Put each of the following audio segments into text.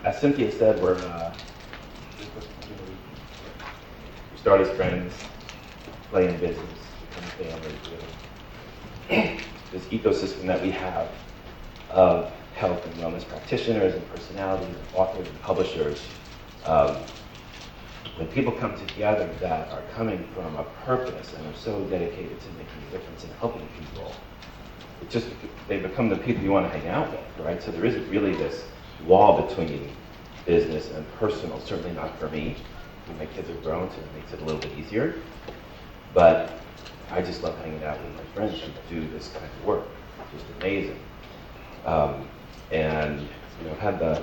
as Cynthia said, we start as friends, play in business, become family. This ecosystem that we have of health and wellness practitioners and personalities and authors and publishers, when people come together that are coming from a purpose and are so dedicated to making a difference and helping people, they become the people you want to hang out with, right? So there isn't really this wall between business and personal, certainly not for me. My kids are grown, so it makes it a little bit easier. But I just love hanging out with my friends who do this kind of work. Just amazing. And I've had the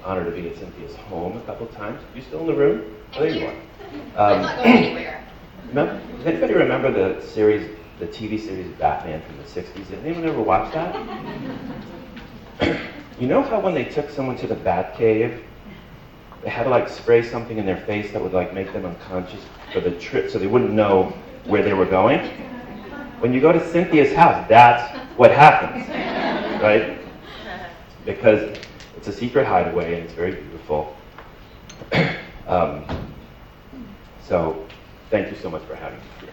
honor to be at Cynthia's home a couple of times. You still in the room? Oh, there you are. I'm not going anywhere. Does anybody remember the TV series Batman from the 60s? Did anyone ever watch that? You know how when they took someone to the Batcave, they had to spray something in their face that would make them unconscious for the trip so they wouldn't know where they were going? When you go to Cynthia's house, that's what happens, right? Because it's a secret hideaway and it's very beautiful. So thank you so much for having me here.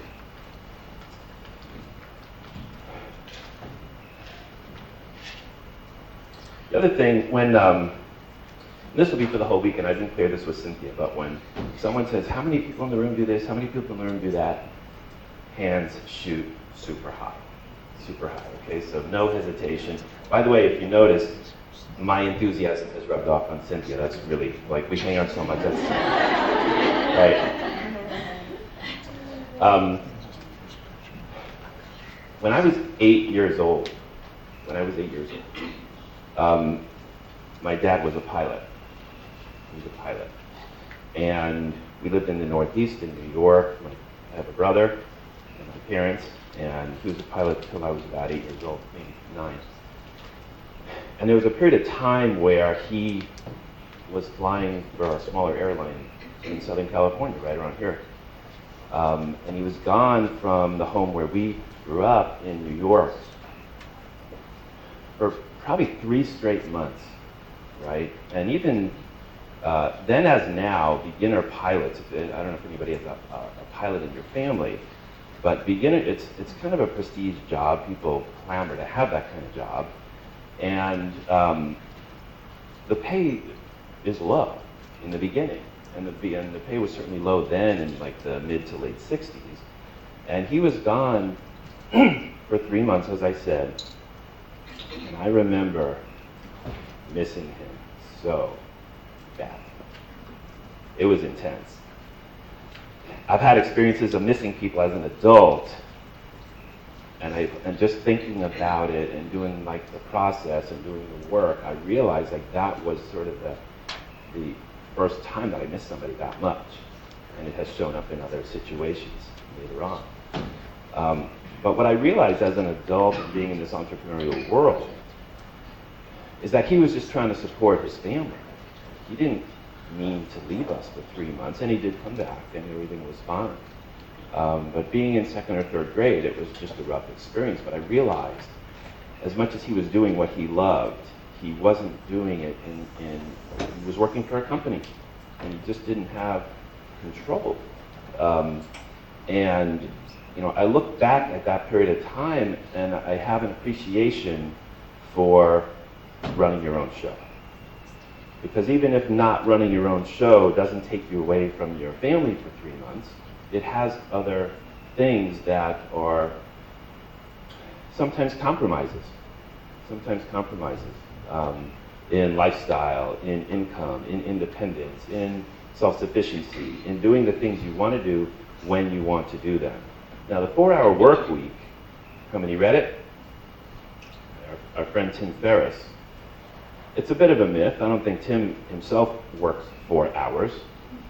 The other thing, when this will be for the whole week, and I didn't clear this with Cynthia, but when someone says, how many people in the room do this, how many people in the room do that, hands shoot super high, okay? So no hesitation. By the way, if you notice, my enthusiasm has rubbed off on Cynthia. That's really, we hang out so much, that's, right? When I was 8 years old, my dad was a pilot. He was a pilot. And we lived in the Northeast in New York. I have a brother and my parents, and he was a pilot until I was about 8 years old, maybe 9. And there was a period of time where he was flying for a smaller airline in Southern California, right around here. And he was gone from the home where we grew up in New York for probably 3 straight months, right? And even then as now, beginner pilots, I don't know if anybody has a pilot in your family, but beginner, it's kind of a prestige job. People clamor to have that kind of job. And the pay is low in the beginning. And the pay was certainly low then in the mid to late 60s. And he was gone for 3 months, as I said. And I remember missing him so bad. It was intense. I've had experiences of missing people as an adult, and just thinking about it and doing the process and doing the work, I realized that was sort of the first time that I missed somebody that much, and it has shown up in other situations later on. But what I realized as an adult and being in this entrepreneurial world is that he was just trying to support his family. He didn't mean to leave us for 3 months, and he did come back, and everything was fine. But being in 2nd or 3rd grade, it was just a rough experience. But I realized, as much as he was doing what he loved, he wasn't doing it he was working for a company, and he just didn't have control. And I look back at that period of time, and I have an appreciation for running your own show. Because even if not running your own show doesn't take you away from your family for 3 months, it has other things that are sometimes compromises in lifestyle, in income, in independence, in self-sufficiency, in doing the things you want to do when you want to do them. Now, the 4-hour work week, how many read it? Our friend Tim Ferriss. It's a bit of a myth. I don't think Tim himself works 4 hours.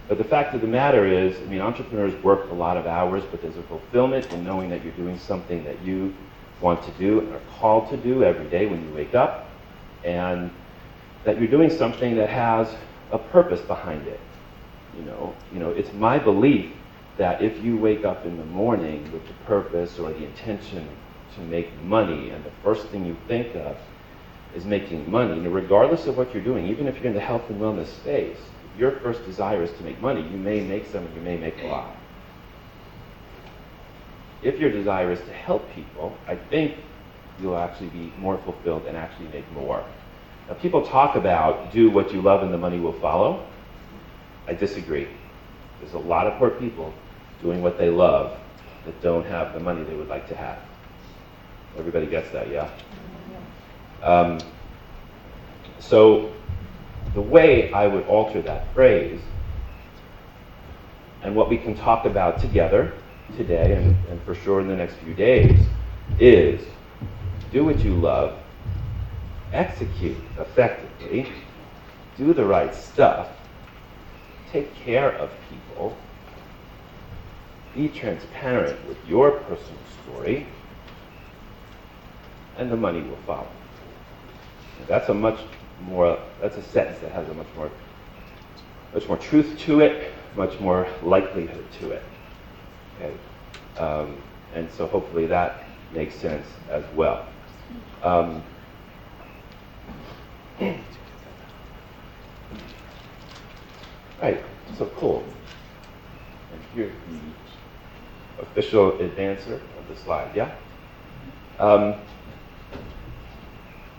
But the fact of the matter is, entrepreneurs work a lot of hours, but there's a fulfillment in knowing that you're doing something that you want to do and are called to do every day when you wake up, and that you're doing something that has a purpose behind it. It's my belief that if you wake up in the morning with the purpose or the intention to make money, and the first thing you think of is making money, and regardless of what you're doing, even if you're in the health and wellness space, if your first desire is to make money, you may make some and you may make a lot. If your desire is to help people, I think you'll actually be more fulfilled and actually make more. Now, people talk about do what you love and the money will follow. I disagree. There's a lot of poor people doing what they love that don't have the money they would like to have. Everybody gets that, yeah? So the way I would alter that phrase, and what we can talk about together today and for sure in the next few days, is do what you love, execute effectively, do the right stuff, take care of people, be transparent with your personal story, and the money will follow. That's a sentence that has a much more truth to it, much more likelihood to it. Okay, and so hopefully that makes sense as well. Right, so cool. And here's the official advancer of the slide, yeah?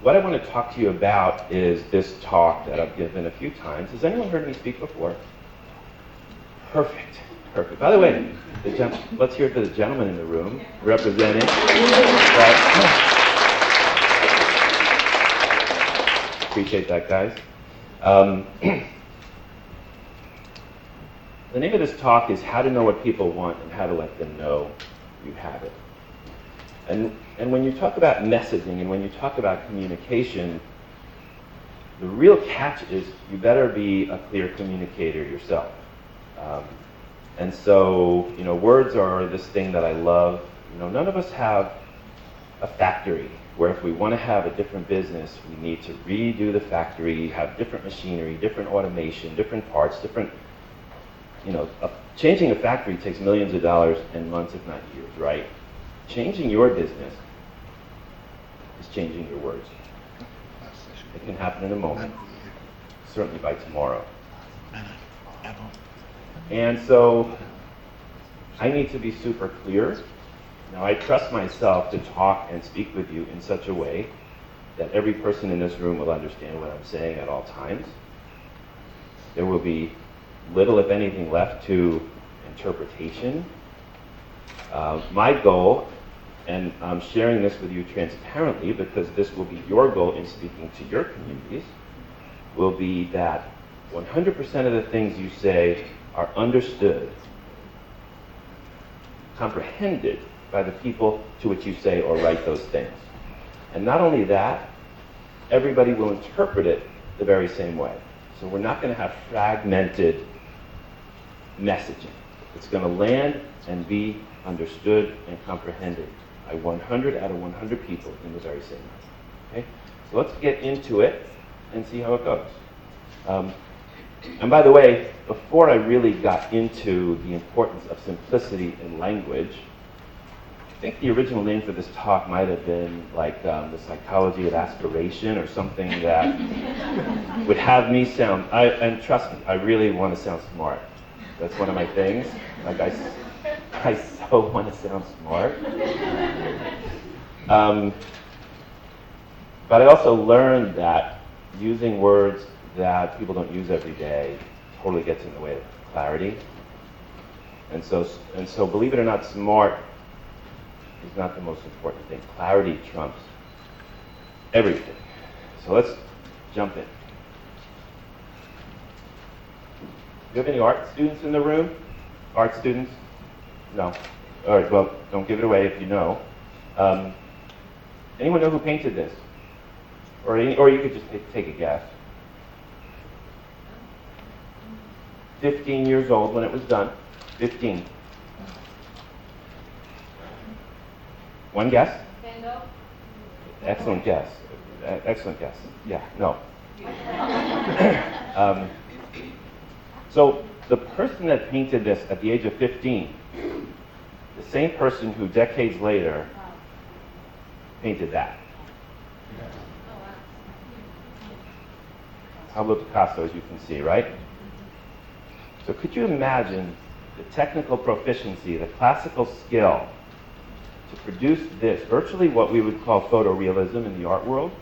What I want to talk to you about is this talk that I've given a few times. Has anyone heard me speak before? Perfect, perfect. By the way, let's hear it to the gentleman in the room representing. Appreciate that, guys. The name of this talk is How to Know What People Want and How to Let Them Know You Have It. And when you talk about messaging and when you talk about communication, the real catch is you better be a clear communicator yourself. And so, words are this thing that I love. None of us have a factory where if we want to have a different business, we need to redo the factory, have different machinery, different automation, different parts, changing a factory takes millions of dollars and months, if not years, right? Changing your business is changing your words. It can happen in a moment, certainly by tomorrow. And so I need to be super clear. Now, I trust myself to talk and speak with you in such a way that every person in this room will understand what I'm saying at all times. There will be little, if anything, left to interpretation. My goal, and I'm sharing this with you transparently because this will be your goal in speaking to your communities, will be that 100% of the things you say are understood, comprehended by the people to which you say or write those things. And not only that, everybody will interpret it the very same way. So we're not going to have fragmented messaging. It's going to land and be understood and comprehended by 100 out of 100 people in the very same way. Okay? So let's get into it and see how it goes. And by the way, before I really got into the importance of simplicity in language, I think the original name for this talk might have been like the psychology of aspiration or something that would have me sound, and trust me, I really want to sound smart. That's one of my things. Like I so want to sound smart. But I also learned that using words that people don't use every day totally gets in the way of clarity. And so believe it or not, smart is not the most important thing. Clarity trumps everything. So let's jump in. Do you have any art students in the room? Art students? No. All right, well, don't give it away if you know. Anyone know who painted this? Or you could just take a guess. 15 years old when it was done. 15. One guess? Van Gogh? Excellent guess. Excellent guess. Yeah, no. So the person that painted this at the age of 15, the same person who decades later painted that. Pablo Picasso, as you can see, right? So could you imagine the technical proficiency, the classical skill to produce this, virtually what we would call photorealism in the art world?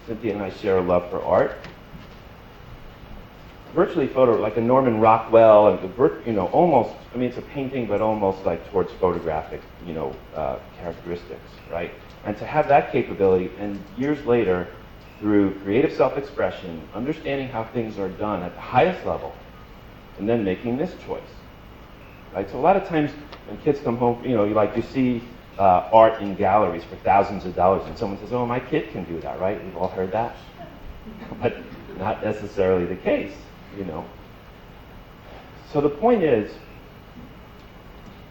Cynthia and I share a love for art. Virtually photo, like a Norman Rockwell, and almost, I mean, it's a painting, but almost like towards photographic, characteristics, right? And to have that capability, and years later, through creative self-expression, understanding how things are done at the highest level, and then making this choice, right? So a lot of times when kids come home, you see art in galleries for thousands of dollars, and someone says, "Oh, my kid can do that," right? We've all heard that, but not necessarily the case. So the point is,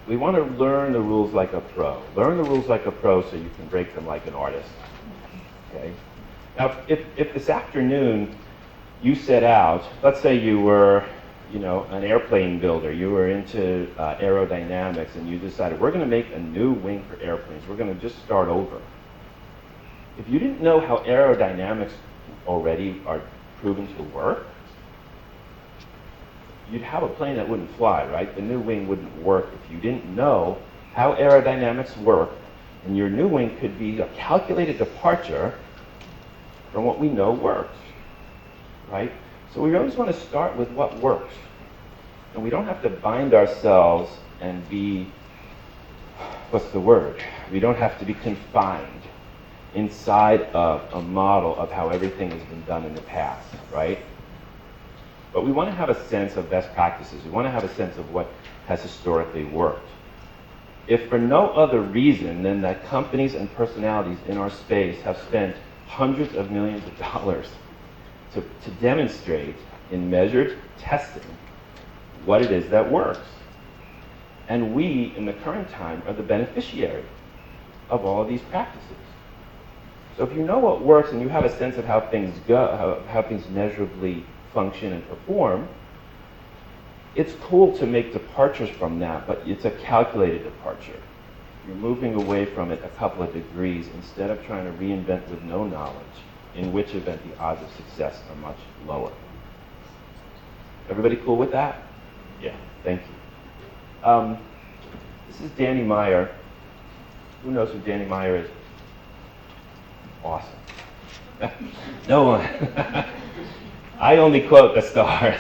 we want to learn the rules like a pro. Learn the rules like a pro so you can break them like an artist. Okay? Now, if this afternoon you set out, let's say you were, an airplane builder, you were into aerodynamics, and you decided, we're going to make a new wing for airplanes. We're going to just start over. If you didn't know how aerodynamics already are proven to work, you'd have a plane that wouldn't fly, right? The new wing wouldn't work if you didn't know how aerodynamics work, and your new wing could be a calculated departure from what we know works, right? So we always want to start with what works. And we don't have to bind ourselves and be, we don't have to be confined inside of a model of how everything has been done in the past, right? But we want to have a sense of best practices. We want to have a sense of what has historically worked. If for no other reason than that companies and personalities in our space have spent hundreds of millions of dollars to demonstrate in measured testing what it is that works. And we, in the current time, are the beneficiary of all of these practices. So if you know what works and you have a sense of how things go, how things measurably function and perform, it's cool to make departures from that, but it's a calculated departure. You're moving away from it a couple of degrees instead of trying to reinvent with no knowledge, in which event the odds of success are much lower. Everybody cool with that? Yeah, thank you. This is Danny Meyer. Who knows who Danny Meyer is? Awesome. No one. I only quote the stars.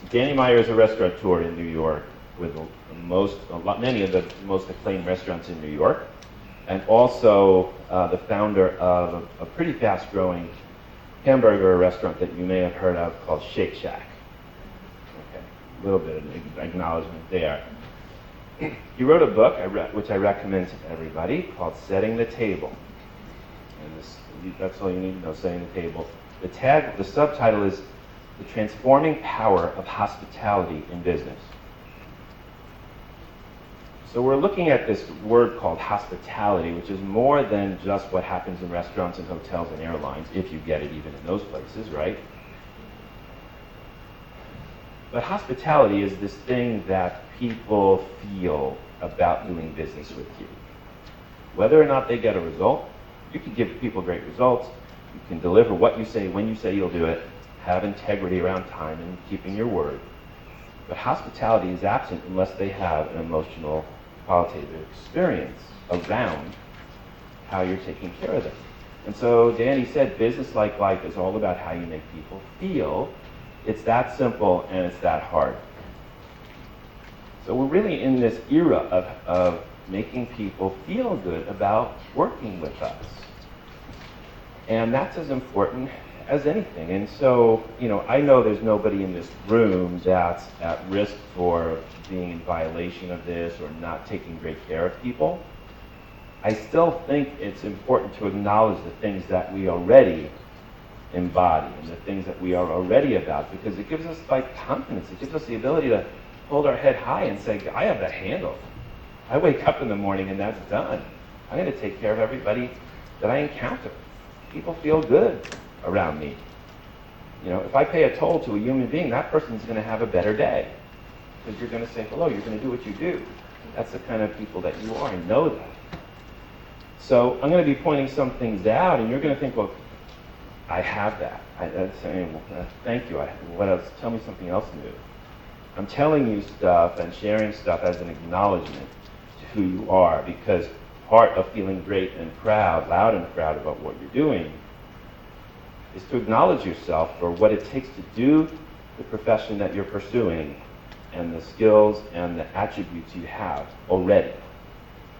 Danny Meyer is a restaurateur in New York with many of the most acclaimed restaurants in New York, and also the founder of a pretty fast-growing hamburger restaurant that you may have heard of called Shake Shack. Okay, a little bit of acknowledgement there. He wrote a book, which I recommend to everybody, called Setting the Table. And that's all you need to know, setting the table. The subtitle is The Transforming Power of Hospitality in Business. So we're looking at this word called hospitality, which is more than just what happens in restaurants and hotels and airlines, if you get it even in those places, right? But hospitality is this thing that people feel about doing business with you. Whether or not they get a result, you can give people great results, you can deliver what you say when you say you'll do it, have integrity around time and keeping your word. But hospitality is absent unless they have an emotional, qualitative experience around how you're taking care of them. And so Danny said, business like life is all about how you make people feel. It's that simple and it's that hard. So we're really in this era of making people feel good about working with us. And that's as important as anything. And so, I know there's nobody in this room that's at risk for being in violation of this or not taking great care of people. I still think it's important to acknowledge the things that we already embody and the things that we are already about, because it gives us confidence. It gives us the ability to hold our head high and say, I have that handled. I wake up in the morning and that's done. I'm going to take care of everybody that I encounter. People feel good around me. If I pay a toll to a human being, that person's going to have a better day. Because you're going to say hello, you're going to do what you do. That's the kind of people that you are, and know that. So I'm going to be pointing some things out, and you're going to think, well, I have that. That's saying, well, thank you. What else? Tell me something else new. I'm telling you stuff and sharing stuff as an acknowledgement to who you are, because part of feeling great and proud, loud and proud about what you're doing, is to acknowledge yourself for what it takes to do the profession that you're pursuing and the skills and the attributes you have already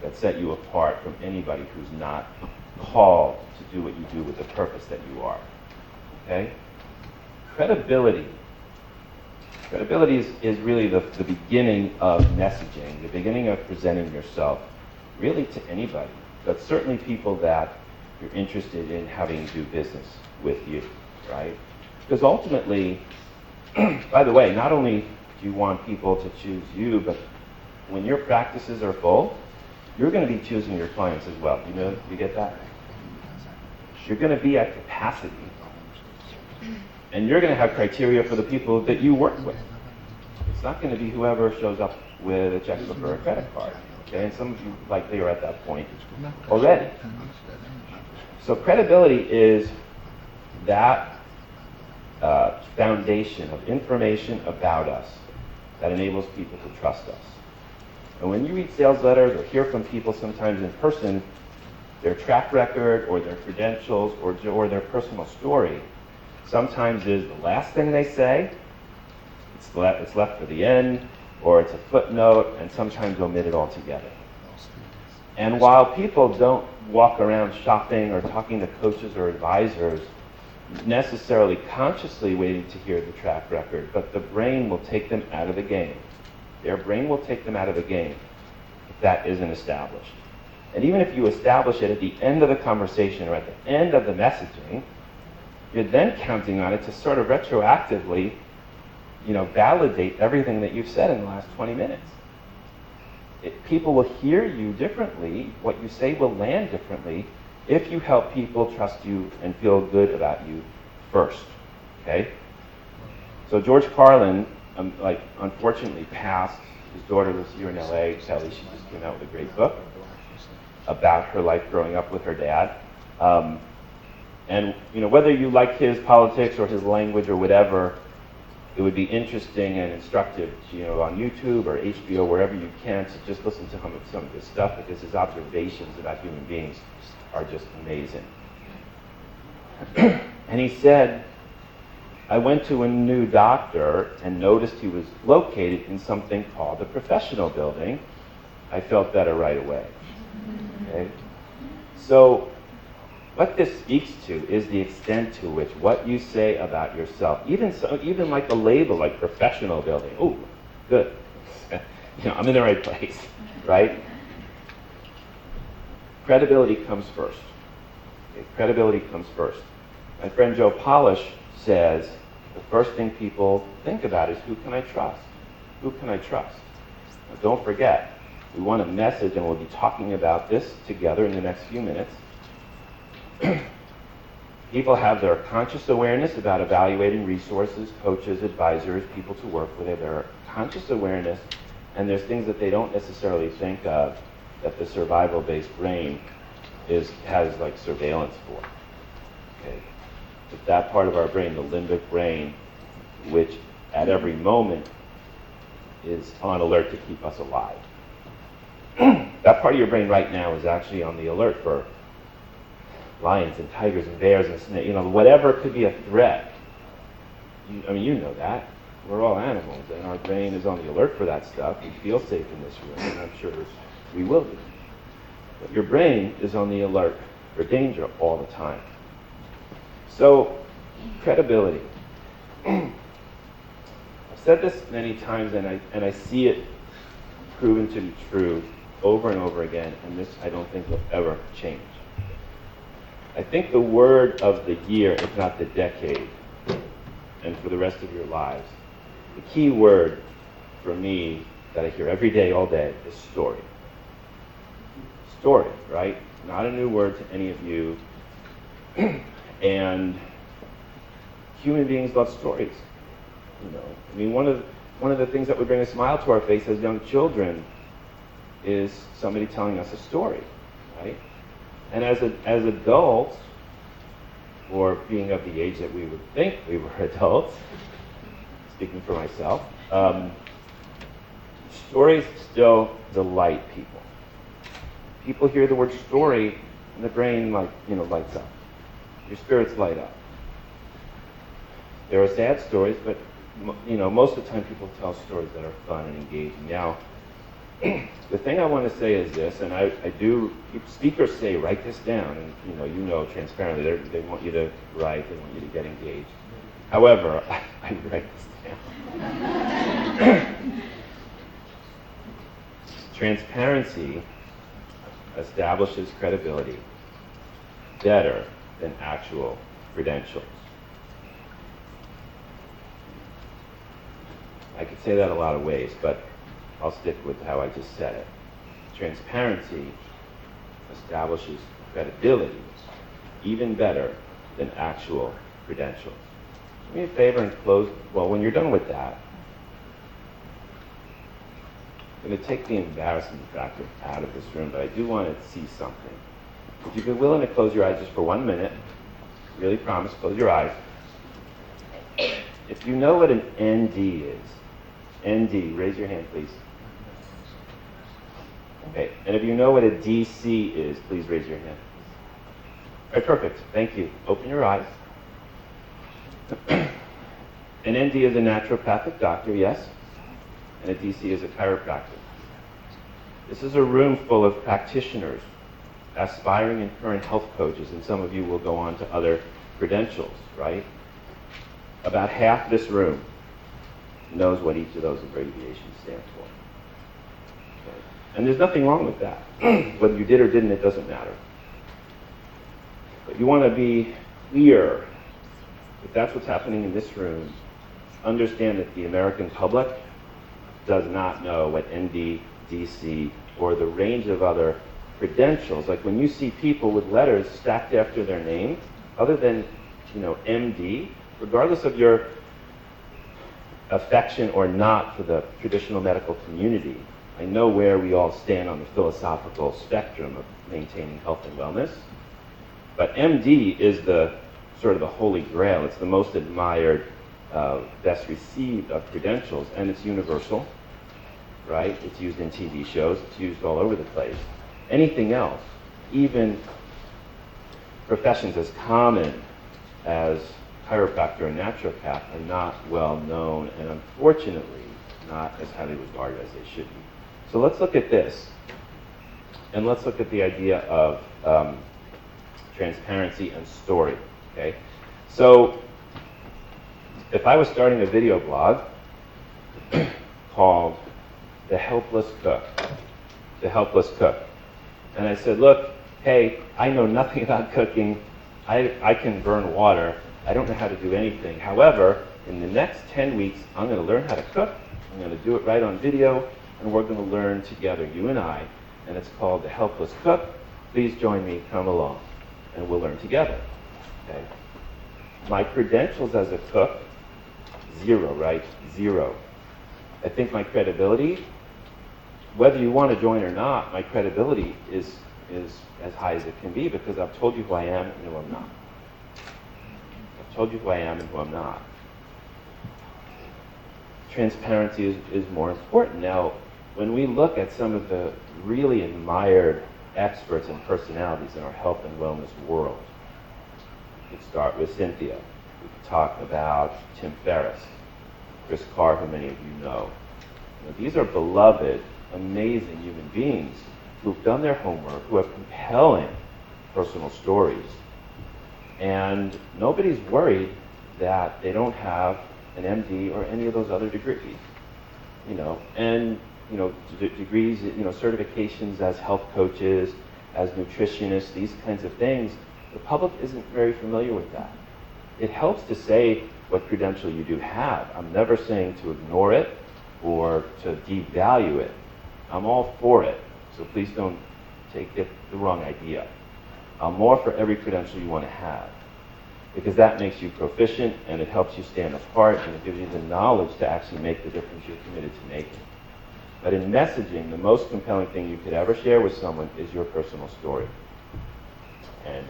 that set you apart from anybody who's not called to do what you do with the purpose that you are. Okay? Credibility. Credibility is really the beginning of messaging, the beginning of presenting yourself really to anybody, but certainly people that you're interested in having do business with you, right? Because ultimately, by the way, not only do you want people to choose you, but when your practices are full, you're going to be choosing your clients as well. You get that? You're going to be at capacity. And you're going to have criteria for the people that you work with. It's not going to be whoever shows up with a checkbook or a credit card. Okay? And some of you likely are at that point already. So credibility is that foundation of information about us that enables people to trust us. And when you read sales letters or hear from people sometimes in person, their track record or their credentials or their personal story sometimes is the last thing they say, it's left for the end, or it's a footnote, and sometimes omitted altogether. And while people don't walk around shopping or talking to coaches or advisors necessarily consciously waiting to hear the track record, but the brain will take them out of the game. Their brain will take them out of the game if that isn't established. And even if you establish it at the end of the conversation or at the end of the messaging, you're then counting on it to sort of retroactively, validate everything that you've said in the last 20 minutes. People will hear you differently. What you say will land differently if you help people trust you and feel good about you first. Okay? So George Carlin, unfortunately passed. His daughter lives here in LA. Kelly, she just came out with a great book about her life growing up with her dad. And whether you like his politics or his language or whatever, it would be interesting and instructive, on YouTube or HBO, wherever you can, to just listen to some of his stuff, because his observations about human beings are just amazing. And he said, I went to a new doctor and noticed he was located in something called the professional building. I felt better right away. Okay? So what this speaks to is the extent to which what you say about yourself, even like a label like professional building. Oh, good. I'm in the right place, right? Credibility comes first. Okay? Credibility comes first. My friend Joe Polish says the first thing people think about is, who can I trust? Who can I trust? Now, don't forget, we want a message, and we'll be talking about this together in the next few minutes. People have their conscious awareness about evaluating resources, coaches, advisors, people to work with. Their conscious awareness, and there's things that they don't necessarily think of that the survival-based brain has like surveillance for. Okay, but that part of our brain, the limbic brain, which at every moment is on alert to keep us alive. That part of your brain right now is actually on the alert for lions and tigers and bears and snakes, whatever could be a threat. You know that. We're all animals, and our brain is on the alert for that stuff. We feel safe in this room, and I'm sure we will be. But your brain is on the alert for danger all the time. So, credibility. I've said this many times, and I see it proven to be true over and over again, and this I don't think will ever change. I think the word of the year, if not the decade, and for the rest of your lives, the key word for me that I hear every day, all day, is story. Story, right? Not a new word to any of you. And human beings love stories. One of the things that would bring a smile to our face as young children is somebody telling us a story, right? And as adults, or being of the age that we would think we were adults, speaking for myself, stories still delight people. People hear the word story, and the brain lights up. Your spirits light up. There are sad stories, but most of the time people tell stories that are fun and engaging. Now, the thing I want to say is this, and I do. Speakers say write this down, and transparently they want you to write, they want you to get engaged. However, I write this down. Transparency establishes credibility better than actual credentials. I could say that a lot of ways, but I'll stick with how I just said it. Transparency establishes credibility even better than actual credentials. Do me a favor and close. Well, when you're done with that, I'm going to take the embarrassment factor out of this room, but I do want to see something. If you'd be willing to close your eyes just for 1 minute, really promise, close your eyes. If you know what an ND is, ND, raise your hand, please. Okay, and if you know what a DC is, please raise your hand. All right, perfect. Thank you. Open your eyes. An ND is a naturopathic doctor, yes, and a DC is a chiropractor. This is a room full of practitioners, aspiring and current health coaches, and some of you will go on to other credentials, right? About half this room knows what each of those abbreviations stand for. Okay. And there's nothing wrong with that. Whether you did or didn't, it doesn't matter. But you want to be clear if that's what's happening in this room. Understand that the American public does not know what ND, DC, or the range of other credentials. Like when you see people with letters stacked after their name, other than, MD, regardless of your affection or not for the traditional medical community, I know where we all stand on the philosophical spectrum of maintaining health and wellness. But MD is the sort of the holy grail. It's the most admired, best received of credentials, and it's universal, right? It's used in TV shows. It's used all over the place. Anything else, even professions as common as chiropractor and naturopath, are not well known, and unfortunately not as highly regarded as they should be. So let's look at this, and let's look at the idea of transparency and story. Okay, so if I was starting a video blog called "The Helpless Cook," and I said, "Look, hey, I know nothing about cooking. I can burn water. I don't know how to do anything. However, in the next 10 weeks, I'm going to learn how to cook. I'm going to do it right on video, and we're going to learn together, you and I, and it's called The Helpless Cook. Please join me, come along, and we'll learn together." Okay. My credentials as a cook, 0, right? 0. I think my credibility, whether you want to join or not, my credibility is as high as it can be, because I've told you who I am and who I'm not. Told you who I am and who I'm not. Transparency is more important. Now, when we look at some of the really admired experts and personalities in our health and wellness world, we could start with Cynthia. We could talk about Tim Ferriss, Chris Carr, who many of you know. These are beloved, amazing human beings who've done their homework, who have compelling personal stories. And nobody's worried that they don't have an MD or any of those other degrees, degrees, certifications as health coaches, as nutritionists, these kinds of things. The public isn't very familiar with that. It helps to say what credential you do have. I'm never saying to ignore it or to devalue it. I'm all for it, so please don't take it the wrong idea. I'm more for every credential you want to have, because that makes you proficient, and it helps you stand apart, and it gives you the knowledge to actually make the difference you're committed to making. But in messaging, the most compelling thing you could ever share with someone is your personal story. And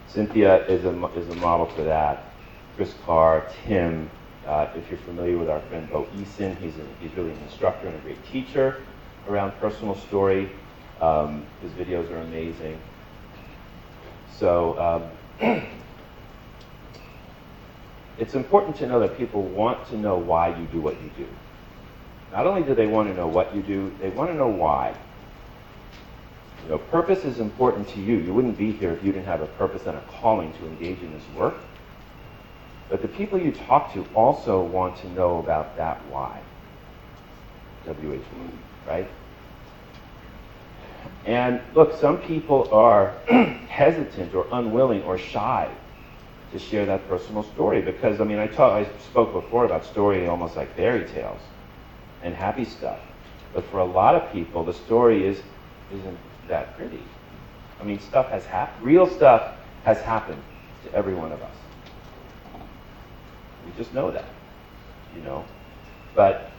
Cynthia is a model for that. Chris Carr, Tim, if you're familiar with our friend Bo Eason, he's really an instructor and a great teacher around personal story. His videos are amazing. So it's important to know that people want to know why you do what you do. Not only do they want to know what you do, they want to know why. You know, purpose is important to you. You wouldn't be here if you didn't have a purpose and a calling to engage in this work. But the people you talk to also want to know about that why. WH, right? And look, some people are hesitant or unwilling or shy to share that personal story because, I mean, I spoke before about story almost like fairy tales and happy stuff. But for a lot of people, the story isn't that pretty. I mean, real stuff has happened to every one of us. We just know that, you know. But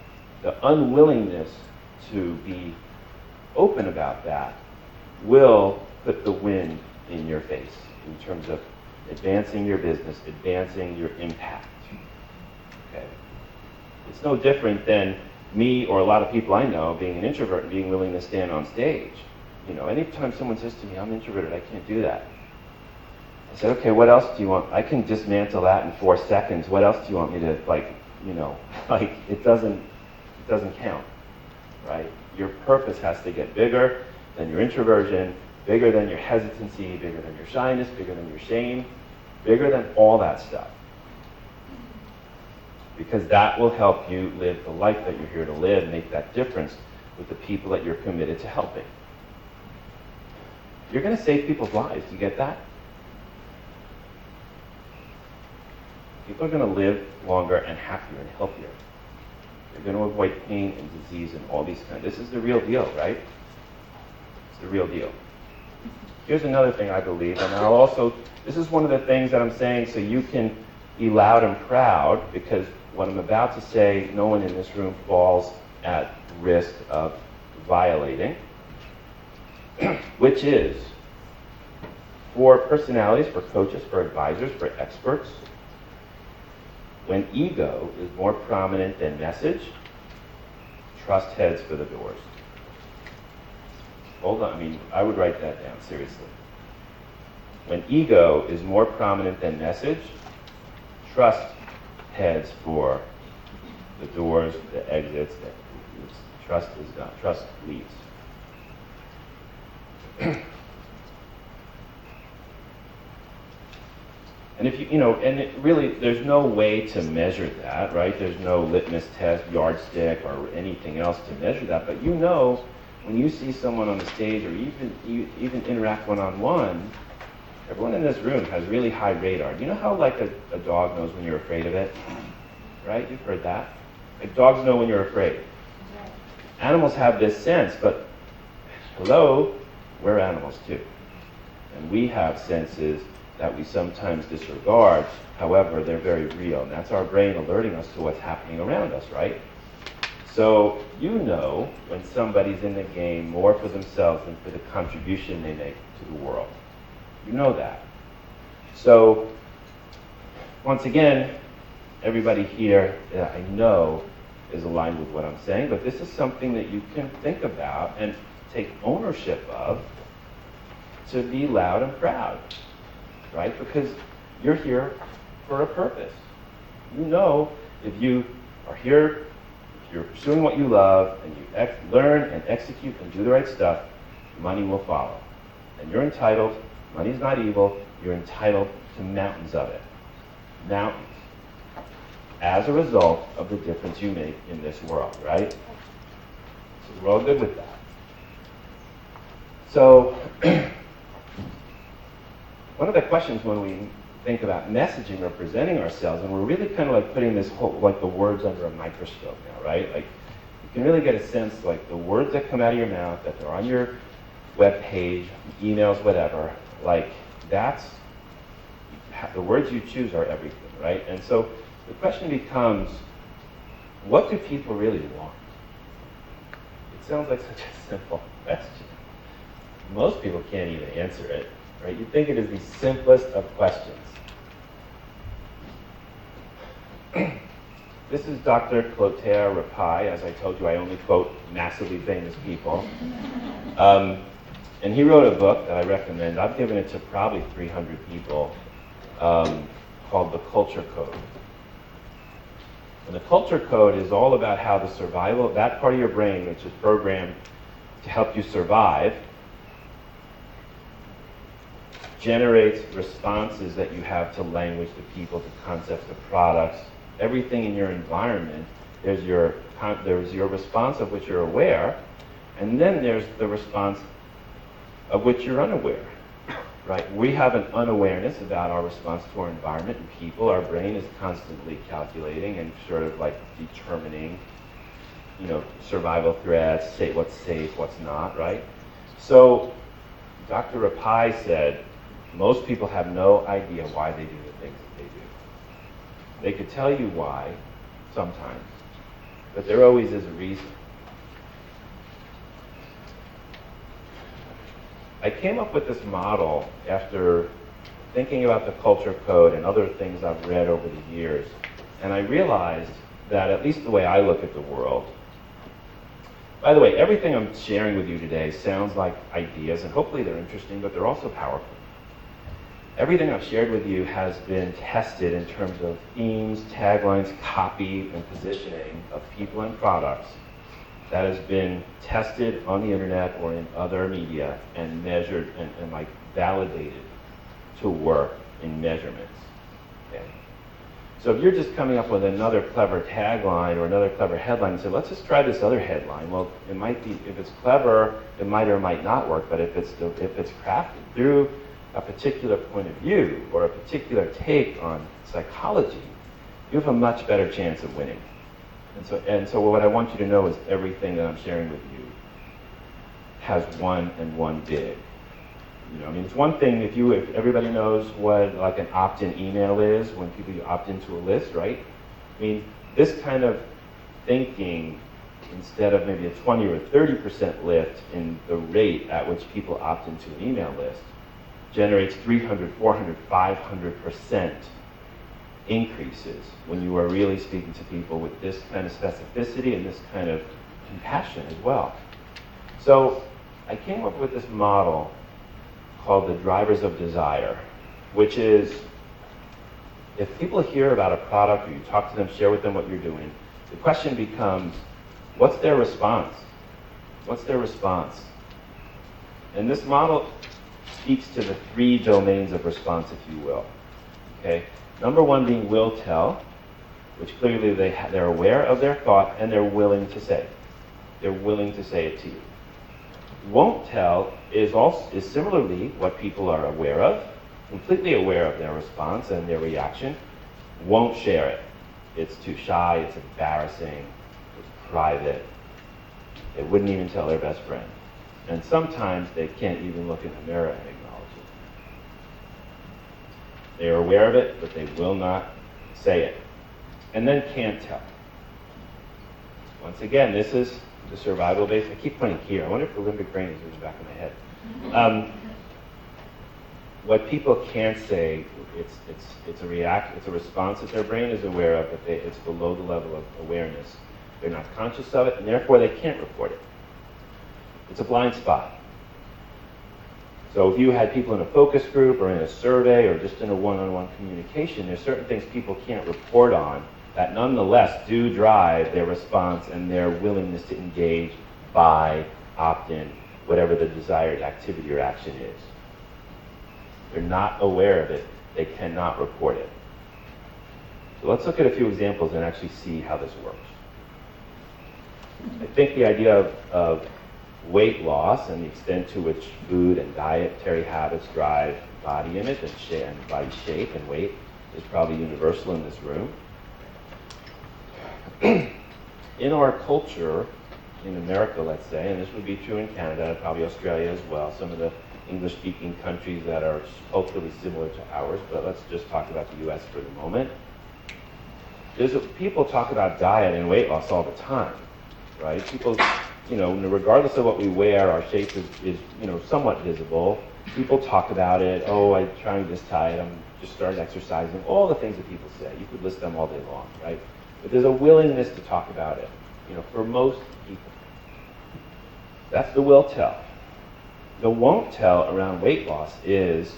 the unwillingness to be open about that will put the wind in your face in terms of advancing your business, advancing your impact. Okay? It's no different than me or a lot of people I know being an introvert and being willing to stand on stage. You know, anytime someone says to me, I'm introverted, I can't do that. I said, okay, what else do you want? I can dismantle that in 4 seconds. What else do you want me to, it doesn't count, right? Your purpose has to get bigger than your introversion, bigger than your hesitancy, bigger than your shyness, bigger than your shame, bigger than all that stuff. Because that will help you live the life that you're here to live, make that difference with the people that you're committed to helping. You're going to save people's lives. Do you get that? People are going to live longer and happier and healthier. They're going to avoid pain and disease and all these kinds. This is the real deal, right? It's the real deal. Here's another thing I believe, and this is one of the things that I'm saying so you can be loud and proud, because what I'm about to say, no one in this room falls at risk of violating, which is for personalities, for coaches, for advisors, for experts, when ego is more prominent than message, trust heads for the doors. Hold on, I would write that down, seriously. When ego is more prominent than message, trust heads for the doors, the exits, trust is gone, trust leaves. And if there's no way to measure that, right? There's no litmus test, yardstick, or anything else to measure that. But you know, when you see someone on the stage, or even interact one-on-one, everyone in this room has really high radar. You know how like a dog knows when you're afraid of it, right? You've heard that. Like dogs know when you're afraid. Animals have this sense, but hello, we're animals too, and we have senses that we sometimes disregard. However, they're very real. And that's our brain alerting us to what's happening around us, right? So you know when somebody's in the game more for themselves than for the contribution they make to the world. You know that. So once again, everybody here I know is aligned with what I'm saying, but this is something that you can think about and take ownership of to be loud and proud. Right? Because you're here for a purpose. You know, if you are here, if you're pursuing what you love, and you learn and execute and do the right stuff, money will follow. And you're entitled, money's not evil, you're entitled to mountains of it. Mountains. As a result of the difference you make in this world, right? So we're all good with that. So, one of the questions when we think about messaging or presenting ourselves, and we're really kind of like putting this whole, like the words under a microscope now, right? Like you can really get a sense like the words that come out of your mouth, that they're on your web page, emails, whatever, like that's, the words you choose are everything, right? And so the question becomes, what do people really want? It sounds like such a simple question. Most people can't even answer it. right? You'd think it is the simplest of questions. This is Dr. Clotaire Rapaille. As I told you, I only quote massively famous people. And he wrote a book that I recommend. I've given it to probably 300 people, called The Culture Code. And the Culture Code is all about how the survival, that part of your brain which is programmed to help you survive, generates responses that you have to language, to people, to concepts, to products. Everything in your environment, there's your response of which you're aware, and then there's the response of which you're unaware, right? We have an unawareness about our response to our environment and people. Our brain is constantly calculating and sort of like determining, survival threats, say what's safe, what's not, right? So Dr. Rapaille said, most people have no idea why they do the things that they do. They could tell you why, sometimes, but there always is a reason. I came up with this model after thinking about the Culture Code and other things I've read over the years, and I realized that at least the way I look at the world, by the way, everything I'm sharing with you today sounds like ideas, and hopefully they're interesting, but they're also powerful. Everything I've shared with you has been tested in terms of themes, taglines, copy, and positioning of people and products that has been tested on the internet or in other media and measured and like validated to work in measurements. Okay? So if you're just coming up with another clever tagline or another clever headline and say, let's just try this other headline. Well, it might be, if it's clever, it might or might not work, but if it's crafted through a particular point of view or a particular take on psychology, you have a much better chance of winning. And so what I want you to know is everything that I'm sharing with you has one and one big. It's one thing if everybody knows what like an opt-in email is when people opt into a list, right? This kind of thinking, instead of maybe a 20 or a 30% lift in the rate at which people opt into an email list, generates 300, 400, 500% increases when you are really speaking to people with this kind of specificity and this kind of compassion as well. So I came up with this model called the drivers of desire, which is if people hear about a product or you talk to them, share with them what you're doing, the question becomes, what's their response? What's their response? And this model speaks to the three domains of response, if you will. Okay? Number one being will tell, which clearly they're aware of their thought and they're willing to say. They're willing to say it to you. Won't tell is similarly what people are aware of, completely aware of their response and their reaction, won't share it. It's too shy, it's embarrassing, it's private. They wouldn't even tell their best friend. And sometimes they can't even look in the mirror and acknowledge it. They are aware of it, but they will not say it. And then can't tell. Once again, this is the survival base. I keep pointing here. I wonder if the limbic brain is in the back of my head. What people can't say, it's a response that their brain is aware of, but it's below the level of awareness. They're not conscious of it, and therefore they can't report it. It's a blind spot. So if you had people in a focus group or in a survey or just in a one-on-one communication, there's certain things people can't report on that nonetheless do drive their response and their willingness to engage, buy, opt in, whatever the desired activity or action is. They're not aware of it. They cannot report it. So let's look at a few examples and actually see how this works. I think the idea of weight loss and the extent to which food and dietary habits drive body image and body shape and weight is probably universal in this room. In our culture, in America, let's say, and this would be true in Canada, probably Australia as well, some of the English-speaking countries that are culturally similar to ours, but let's just talk about the U.S. for the moment. People talk about diet and weight loss all the time, right? People, regardless of what we wear, our shape is somewhat visible. People talk about it. Oh, I'm trying this diet. I'm just started exercising. All the things that people say. You could list them all day long, right? But there's a willingness to talk about it, for most people. That's the will tell. The won't tell around weight loss is,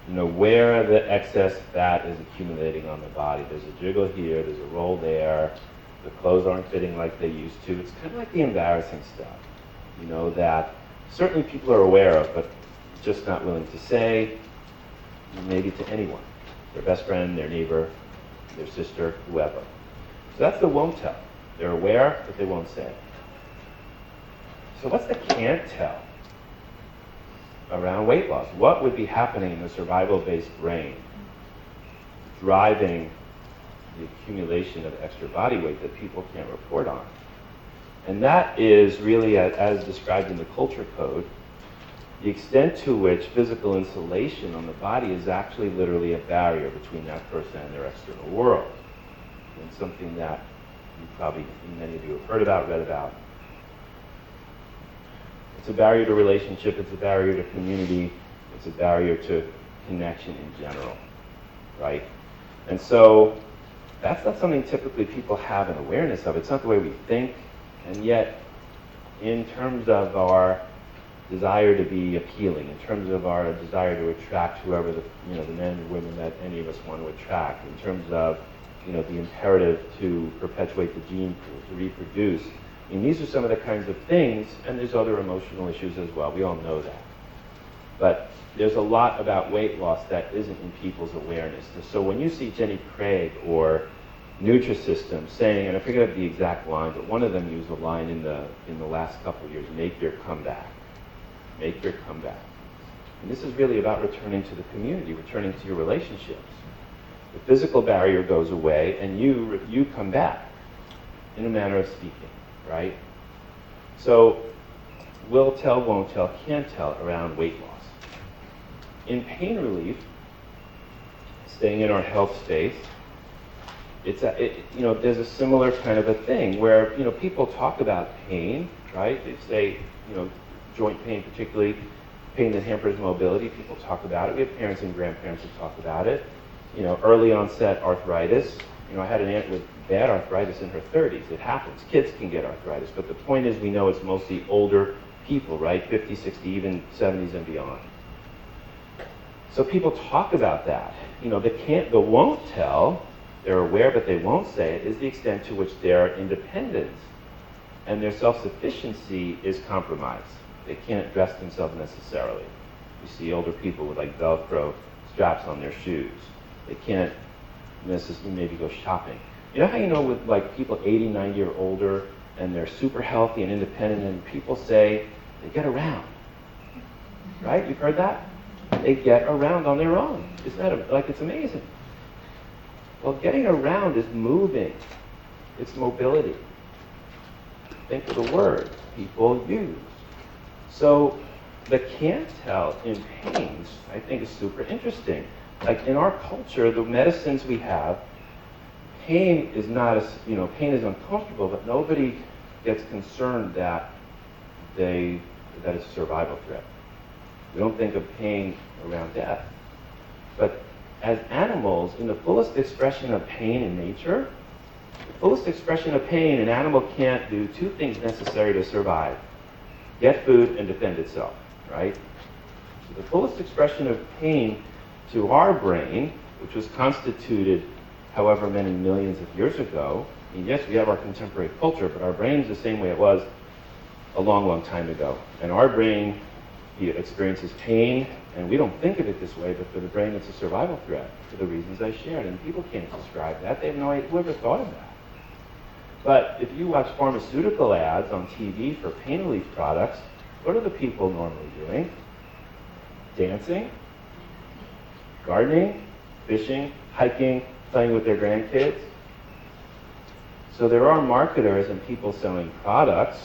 where the excess fat is accumulating on the body. There's a jiggle here, there's a roll there, the clothes aren't fitting like they used to. It's kind of like the embarrassing stuff, that certainly people are aware of, but just not willing to say, maybe to anyone. Their best friend, their neighbor, their sister, whoever. So that's the won't tell. They're aware, but they won't say. So what's the can't tell around weight loss? What would be happening in the survival-based brain driving the accumulation of extra body weight that people can't report on? And that is really, as described in the culture code, the extent to which physical insulation on the body is actually literally a barrier between that person and their external world. And something that many of you have heard about, read about. It's a barrier to relationship, it's a barrier to community, it's a barrier to connection in general, right? And so that's not something typically people have an awareness of. It's not the way we think, and yet in terms of our desire to be appealing, in terms of our desire to attract whoever the men and women that any of us want to attract, in terms of the imperative to perpetuate the gene pool, to reproduce. These are some of the kinds of things, and there's other emotional issues as well. We all know that. But there's a lot about weight loss that isn't in people's awareness. And so when you see Jenny Craig or Nutrisystem saying, and I forget the exact line, but one of them used a line in the last couple of years, make your comeback. Make your comeback. And this is really about returning to the community, returning to your relationships. The physical barrier goes away, and you come back, in a manner of speaking, right? So, will tell, won't tell, can't tell around weight loss. In pain relief, staying in our health space, there's a similar kind of a thing where people talk about pain, right? They say joint pain, particularly pain that hampers mobility. People talk about it. We have parents and grandparents who talk about it. Early onset arthritis. I had an aunt with bad arthritis in her 30s. It happens. Kids can get arthritis, but the point is we know it's mostly older people, right? 50, 60, even 70s and beyond. So people talk about that. The won't tell, they're aware but they won't say it, is the extent to which their independence and their self-sufficiency is compromised. They can't dress themselves necessarily. You see older people with like Velcro straps on their shoes. They can't maybe go shopping. You know how with like people 80, 90 or older and they're super healthy and independent and people say they get around, right? You've heard that? They get around on their own. Isn't that it's amazing? Well, getting around is moving. It's mobility. Think of the word people use. So the can't tell in pains, I think, is super interesting. Like in our culture, the medicines we have, pain is not pain is uncomfortable, but nobody gets concerned that it's a survival threat. We don't think of pain around death. But as animals, in the fullest expression of pain in nature, the fullest expression of pain, an animal can't do two things necessary to survive: get food and defend itself, right? So the fullest expression of pain to our brain, which was constituted however many millions of years ago, yes, we have our contemporary culture, but our brain's the same way it was a long, long time ago. And our brain experiences pain, and we don't think of it this way, but for the brain it's a survival threat for the reasons I shared. And people can't describe that. They have no idea. Whoever thought of that? But if you watch pharmaceutical ads on TV for pain relief products, what are the people normally doing? Dancing, gardening, fishing, hiking, playing with their grandkids. So there are marketers and people selling products,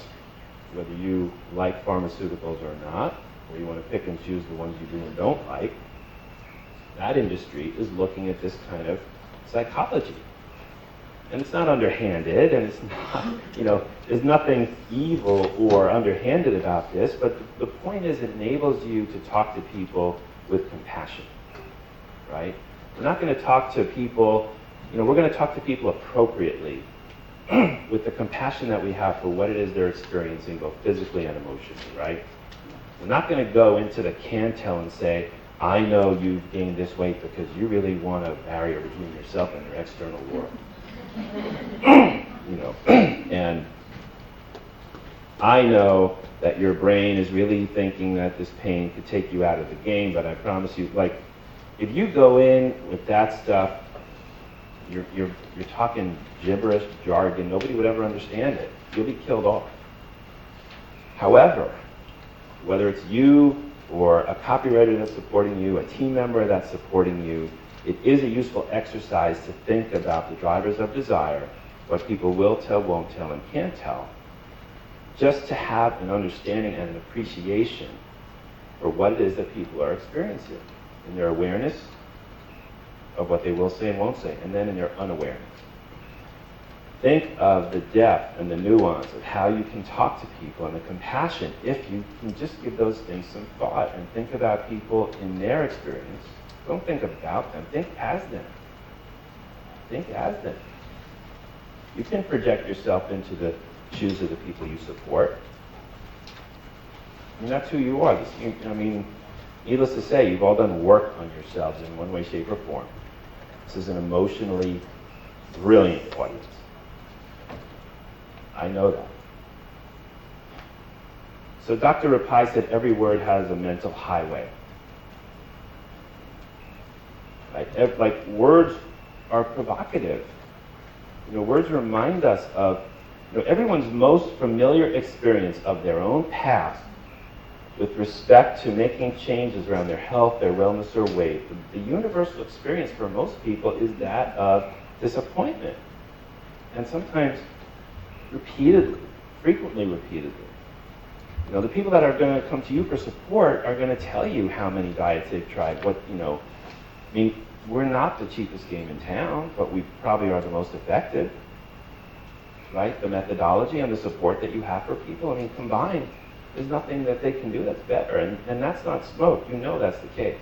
whether you like pharmaceuticals or not, or you want to pick and choose the ones you do and don't like. That industry is looking at this kind of psychology. And it's not underhanded, and it's not, there's nothing evil or underhanded about this, but the point is it enables you to talk to people with compassion, right? We're not going to talk to people, we're going to talk to people appropriately with the compassion that we have for what it is they're experiencing, both physically and emotionally, right? We're not going to go into the can-tell and say, I know you've gained this weight because you really want a barrier between yourself and your external world. And I know that your brain is really thinking that this pain could take you out of the game, but I promise you, if you go in with that stuff, you're talking gibberish, jargon, nobody would ever understand it. You'll be killed off. However, whether it's you or a copywriter that's supporting you, a team member that's supporting you, it is a useful exercise to think about the drivers of desire, what people will tell, won't tell, and can't tell, just to have an understanding and an appreciation for what it is that people are experiencing in their awareness of what they will say and won't say, and then in their unawareness. Think of the depth and the nuance of how you can talk to people and the compassion if you can just give those things some thought and think about people in their experience. Don't think about them. Think as them. Think as them. You can project yourself into the shoes of the people you support. That's who you are. Needless to say, you've all done work on yourselves in one way, shape, or form. This is an emotionally brilliant audience. I know that. So Dr. Rapai said every word has a mental highway. Right? Words are provocative. Words remind us of everyone's most familiar experience of their own past with respect to making changes around their health, their wellness, or weight. The universal experience for most people is that of disappointment. And sometimes repeatedly, frequently repeatedly. The people that are going to come to you for support are going to tell you how many diets they've tried, we're not the cheapest game in town, but we probably are the most effective, right? The methodology and the support that you have for people, combined, there's nothing that they can do that's better, and that's not smoke. That's the case.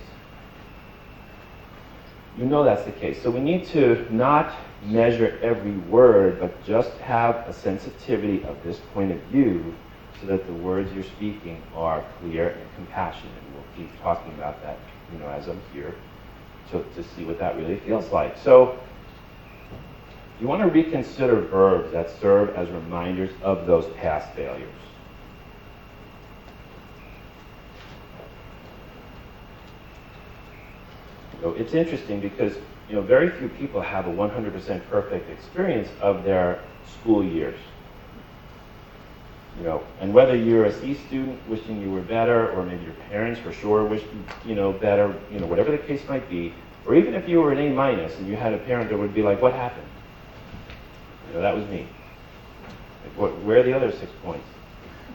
That's the case. So we need to not measure every word, but just have a sensitivity of this point of view so that the words you're speaking are clear and compassionate. And we'll keep talking about that, as I'm here to see what that really feels like. So you want to reconsider verbs that serve as reminders of those past failures. It's interesting because very few people have a 100% perfect experience of their school years. And whether you're a C student wishing you were better, or maybe your parents for sure wish better, whatever the case might be, or even if you were an A- and you had a parent that would be like, what happened? That was me. Where are the other 6 points?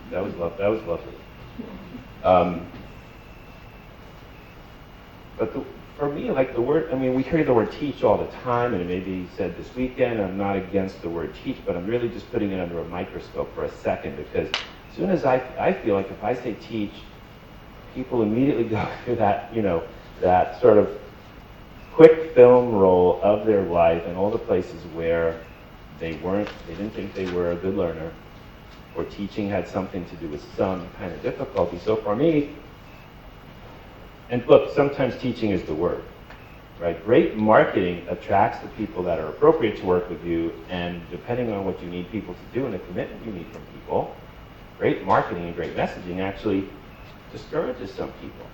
That was lovely. But for me, the word, we hear the word teach all the time, and it may be said this weekend. I'm not against the word teach, but I'm really just putting it under a microscope for a second, because as soon as I feel like if I say teach, people immediately go through that, that sort of quick film roll of their life and all the places where they didn't think they were a good learner, or teaching had something to do with some kind of difficulty. So for me, and look, sometimes teaching is the word, right? Great marketing attracts the people that are appropriate to work with you, and depending on what you need people to do and the commitment you need from people, great marketing and great messaging actually discourages some people.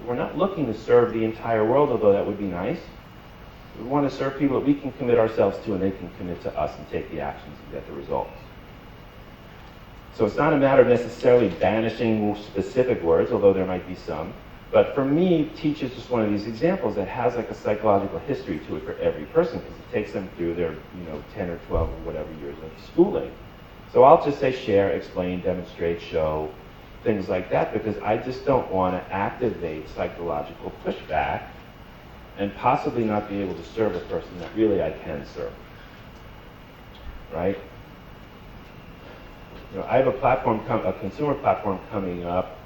We're not looking to serve the entire world, although that would be nice. We want to serve people that we can commit ourselves to, and they can commit to us and take the actions and get the results. So it's not a matter of necessarily banishing specific words, although there might be some. But for me, teach is just one of these examples that has a psychological history to it for every person, because it takes them through their 10 or 12 or whatever years of schooling. So I'll just say share, explain, demonstrate, show, things like that, because I just don't want to activate psychological pushback and possibly not be able to serve a person that really I can serve. right? I have a consumer platform coming up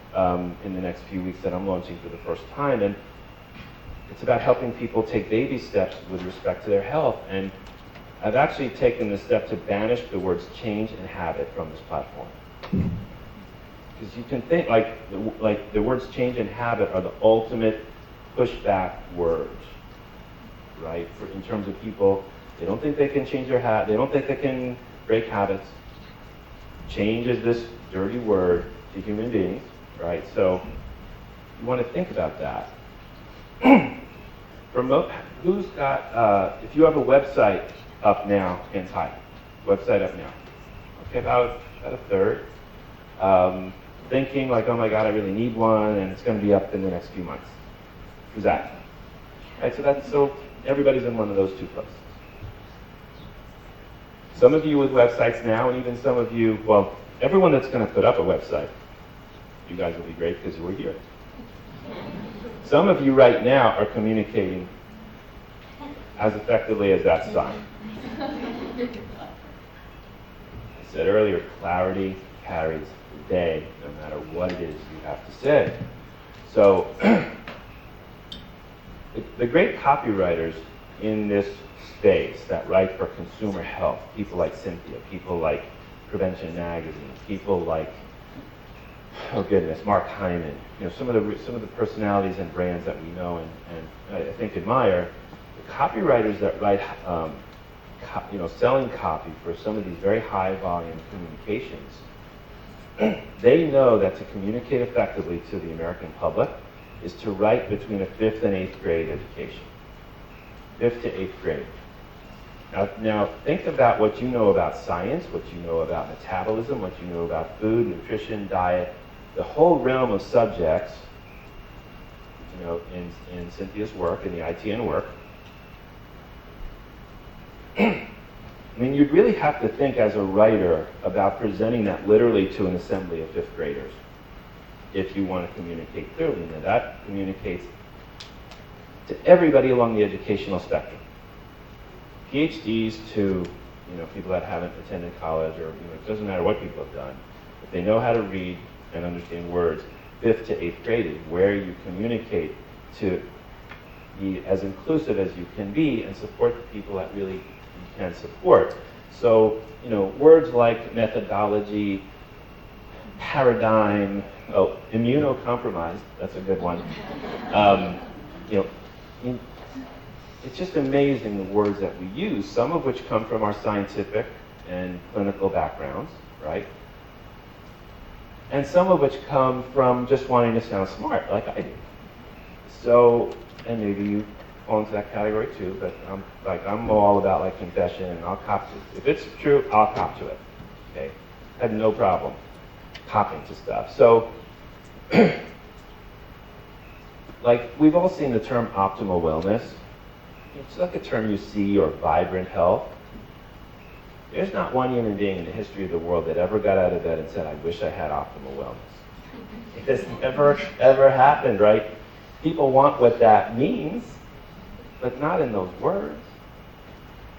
in the next few weeks that I'm launching for the first time, and it's about helping people take baby steps with respect to their health. And I've actually taken the step to banish the words change and habit from this platform. Because you can think like the words change and habit are the ultimate pushback words, right? In terms of people, they don't think they can change their habit. They don't think they can break habits. Change is this dirty word to human beings, right? So you want to think about that. Who's got, if you have a website up now, hands high. Website up now. Okay, about a third. Thinking like, oh my God, I really need one, and it's going to be up in the next few months. Who's that? Right, so everybody's in one of those two places. Some of you with websites now, and even some of you, well, everyone that's going to put up a website, you guys will be great because we're here. Some of you right now are communicating as effectively as that sign. I said earlier, clarity carries the day, no matter what it is you have to say. So, the great copywriters in this space that write for consumer health, people like Cynthia, people like Prevention Magazine, people like, oh goodness, Mark Hyman, some of the personalities and brands that we know and I think admire, the copywriters that write, selling copy for some of these very high volume communications, they know that to communicate effectively to the American public is to write between a 5th and 8th grade education. 5th to 8th grade. Now think about what you know about science, what you know about metabolism, what you know about food, nutrition, diet, the whole realm of subjects, in Cynthia's work, in the ITN work. I mean, you'd really have to think as a writer about presenting that literally to an assembly of 5th graders if you want to communicate clearly. Now that communicates to everybody along the educational spectrum. PhDs to people that haven't attended college, or it doesn't matter what people have done. If they know how to read and understand words, 5th to 8th grade is where you communicate to be as inclusive as you can be and support the people that really you can support. So, words like methodology, paradigm, immunocompromised, that's a good one. It's just amazing the words that we use, some of which come from our scientific and clinical backgrounds, right? And some of which come from just wanting to sound smart, like I do. So, and maybe you fall into that category too, but I'm all about confession, and I'll cop to it. If it's true, I'll cop to it. Okay? I have no problem copping to stuff. So, we've all seen the term optimal wellness. It's like a term you see, or vibrant health. There's not one human being in the history of the world that ever got out of bed and said, I wish I had optimal wellness. It has never, ever happened, right? People want what that means, but not in those words.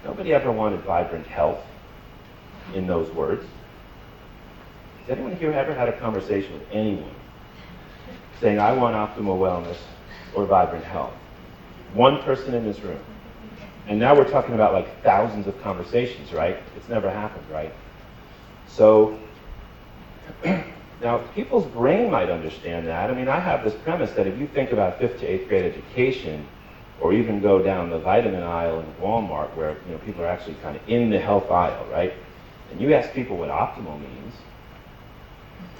Nobody ever wanted vibrant health in those words. Has anyone here ever had a conversation with anyone saying, I want optimal wellness or vibrant health? One person in this room. And now we're talking about thousands of conversations, right? It's never happened, right? So, now people's brain might understand that. I mean, I have this premise that if you think about 5th to 8th grade education, or even go down the vitamin aisle in Walmart where people are actually kind of in the health aisle, right? And you ask people what optimal means,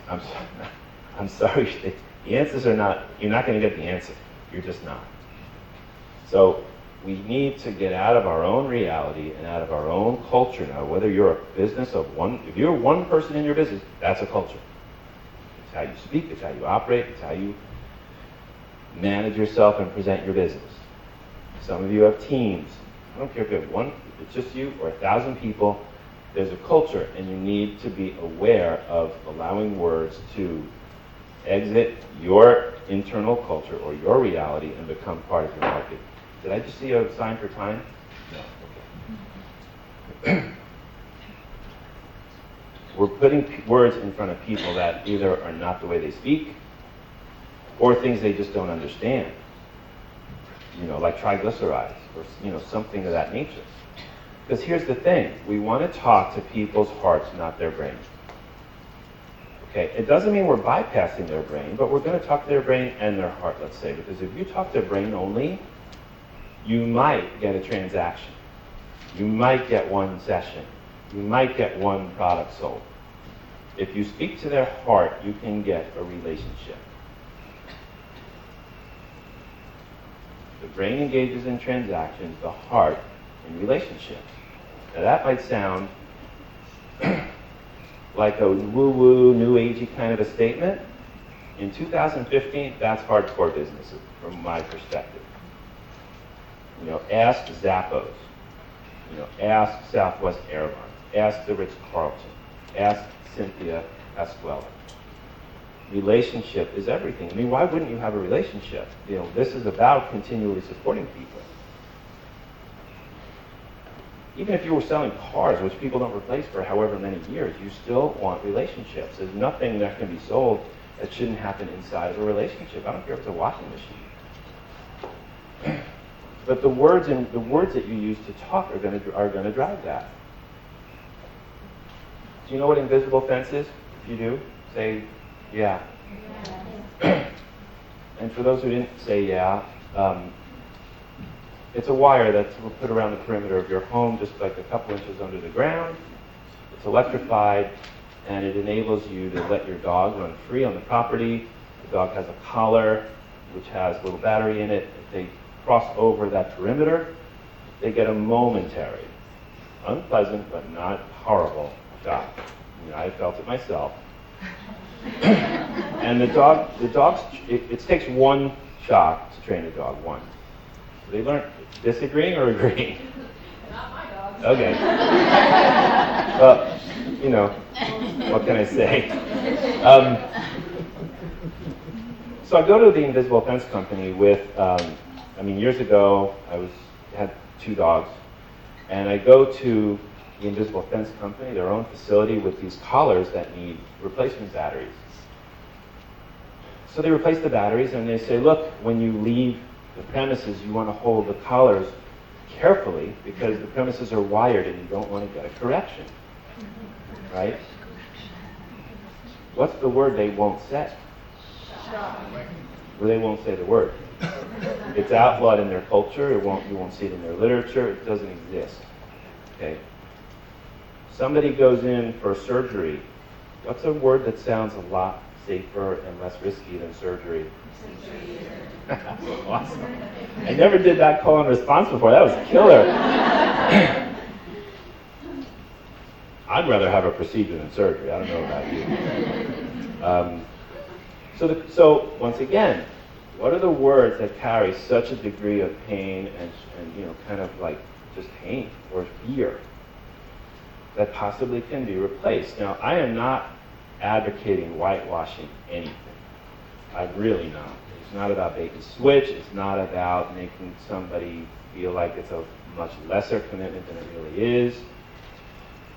I'm sorry, the answers are not, you're not going to get the answer. You're just not. So we need to get out of our own reality and out of our own culture now. Whether you're a business of one, if you're one person in your business, that's a culture. It's how you speak, it's how you operate, it's how you manage yourself and present your business. Some of you have teams. I don't care if you have one, if it's just you or 1,000 people, there's a culture, and you need to be aware of allowing words to exit your internal culture or your reality and become part of your market. Did I just see a sign for time? No. Okay. We're putting words in front of people that either are not the way they speak or things they just don't understand. Like triglycerides or, something of that nature. Because here's the thing. We want to talk to people's hearts, not their brains. Okay, it doesn't mean we're bypassing their brain, but we're going to talk to their brain and their heart, let's say. Because if you talk to their brain only, you might get a transaction. You might get one session. You might get one product sold. If you speak to their heart, you can get a relationship. The brain engages in transactions, the heart in relationships. Now that might sound like a woo-woo, new agey kind of a statement. In 2015, that's hardcore business from my perspective. Ask Zappos. Ask Southwest Airlines. Ask the Ritz-Carlton. Ask Cynthia Esquella. Relationship is everything. I mean, why wouldn't you have a relationship? This is about continually supporting people. Even if you were selling cars, which people don't replace for however many years, you still want relationships. There's nothing that can be sold that shouldn't happen inside of a relationship. I don't care if it's a washing machine. But the words that you use to talk are going to drive that. Do you know what invisible fence is? If you do, say yeah. And for those who didn't say yeah, it's a wire that's put around the perimeter of your home, just like a couple inches under the ground. It's electrified, and it enables you to let your dog run free on the property. The dog has a collar, which has a little battery in it. If they cross over that perimeter, they get a momentary, unpleasant but not horrible shock. I felt it myself. And it takes one shock to train a dog, one. So they learn disagreeing or agreeing? Not my dogs. Okay. Well, what can I say? So I go to the Invisible Fence Company with, years ago, had 2 dogs, and I go to the Invisible Fence Company, their own facility, with these collars that need replacement batteries. So they replace the batteries, and they say, look, when you leave the premises, you want to hold the collars carefully because the premises are wired and you don't want to get a correction. Right? What's the word they won't say? Well, they won't say the word. It's outlawed in their culture. You won't see it in their literature. It doesn't exist. Okay? Somebody goes in for surgery. What's a word that sounds a lot safer and less risky than surgery? Awesome. I never did that call and response before. That was killer. I'd rather have a procedure than surgery. I don't know about you. So once again, what are the words that carry such a degree of pain and kind of like just pain or fear that possibly can be replaced? Now, I am not advocating whitewashing anything. I'm really not. It's not about bait and switch. It's not about making somebody feel like it's a much lesser commitment than it really is.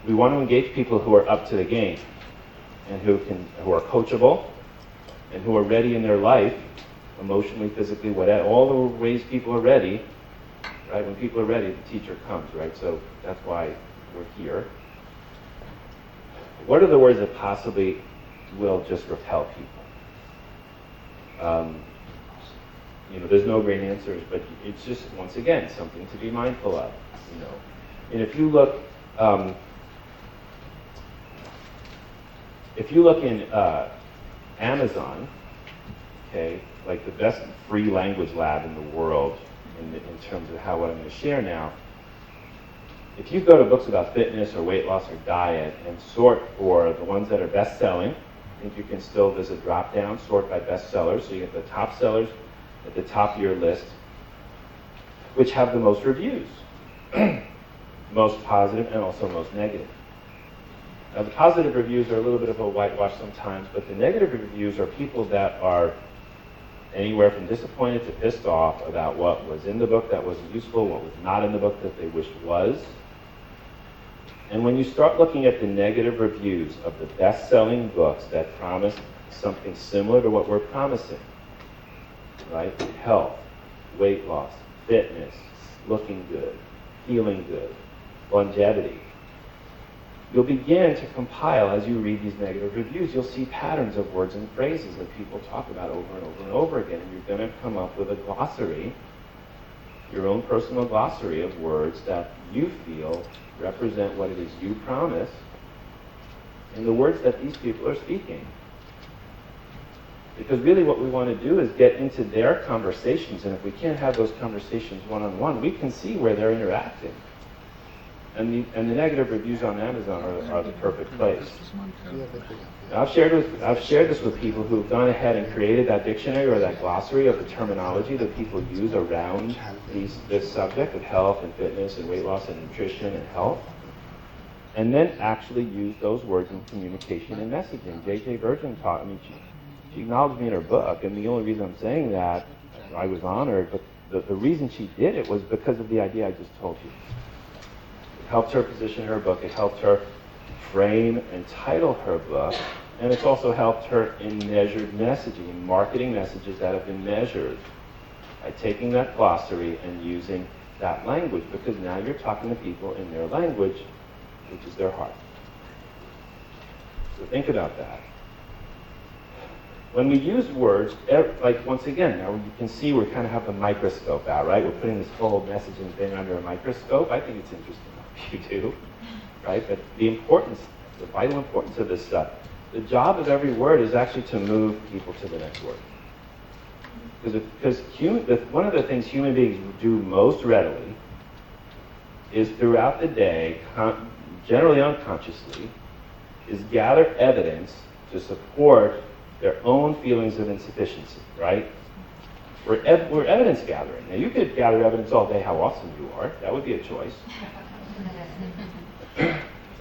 We want to engage people who are up to the game and who are coachable and who are ready in their life, emotionally, physically, whatever, all the ways people are ready. Right? When people are ready, the teacher comes, right? So that's why we're here. What are the words that possibly will just repel people? There's no great answers, but it's just, once again, something to be mindful of. And if you look in Amazon, okay, like the best free language lab in the world, in terms of what I'm going to share now. If you go to books about fitness or weight loss or diet and sort for the ones that are best-selling, I think you can still, there's a drop-down, sort by bestsellers, so you get the top sellers at the top of your list, which have the most reviews, most positive and also most negative. Now, the positive reviews are a little bit of a whitewash sometimes, but the negative reviews are people that are anywhere from disappointed to pissed off about what was in the book that wasn't useful, what was not in the book that they wished was. And when you start looking at the negative reviews of the best-selling books that promise something similar to what we're promising, right? Health, weight loss, fitness, looking good, feeling good, longevity. You'll begin to compile, as you read these negative reviews, you'll see patterns of words and phrases that people talk about over and over and over again. And you're going to come up with a glossary, your own personal glossary of words that you feel represent what it is you promise and the words that these people are speaking. Because really what we want to do is get into their conversations, and if we can't have those conversations one-on-one, we can see where they're interacting. And the negative reviews on Amazon are the perfect place. I've shared this with people who've gone ahead and created that dictionary or that glossary of the terminology that people use around this subject of health and fitness and weight loss and nutrition and health, and then actually use those words in communication and messaging. J.J. Virgin taught me, she acknowledged me in her book, and the only reason I'm saying that, I was honored, but the reason she did it was because of the idea I just told you. It helped her position her book, it helped her frame and title her book, and it's also helped her in measured messaging, in marketing messages that have been measured by taking that glossary and using that language, because now you're talking to people in their language, which is their heart. So think about that. When we use words, like once again, now you can see we kind of have the microscope out, right? We're putting this whole messaging thing under a microscope. I think it's interesting if you do, right? But the importance, the vital importance of this stuff, the job of every word is actually to move people to the next word. Because one of the things human beings do most readily is throughout the day, generally unconsciously, is gather evidence to support their own feelings of insufficiency, right? We're evidence gathering. Now, you could gather evidence all day how awesome you are. That would be a choice.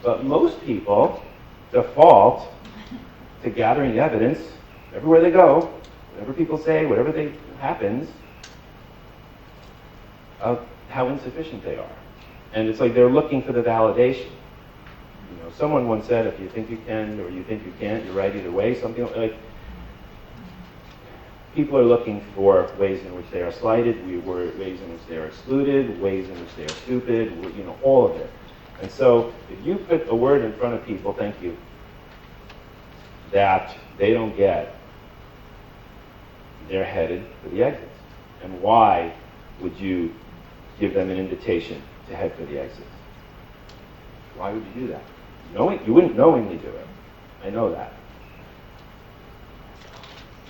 But most people default to gathering evidence everywhere they go, whatever people say, whatever happens, of how insufficient they are. And it's like they're looking for the validation. You know, someone once said, if you think you can or you think you can't, you're right either way. Something like, people are looking for ways in which they are slighted, ways in which they are excluded, ways in which they are stupid, you know, all of it. And so if you put a word in front of people, thank you, that they don't get, they're headed for the exits. And why would you give them an invitation to head for the exits? Why would you do that? You wouldn't knowingly do it. I know that.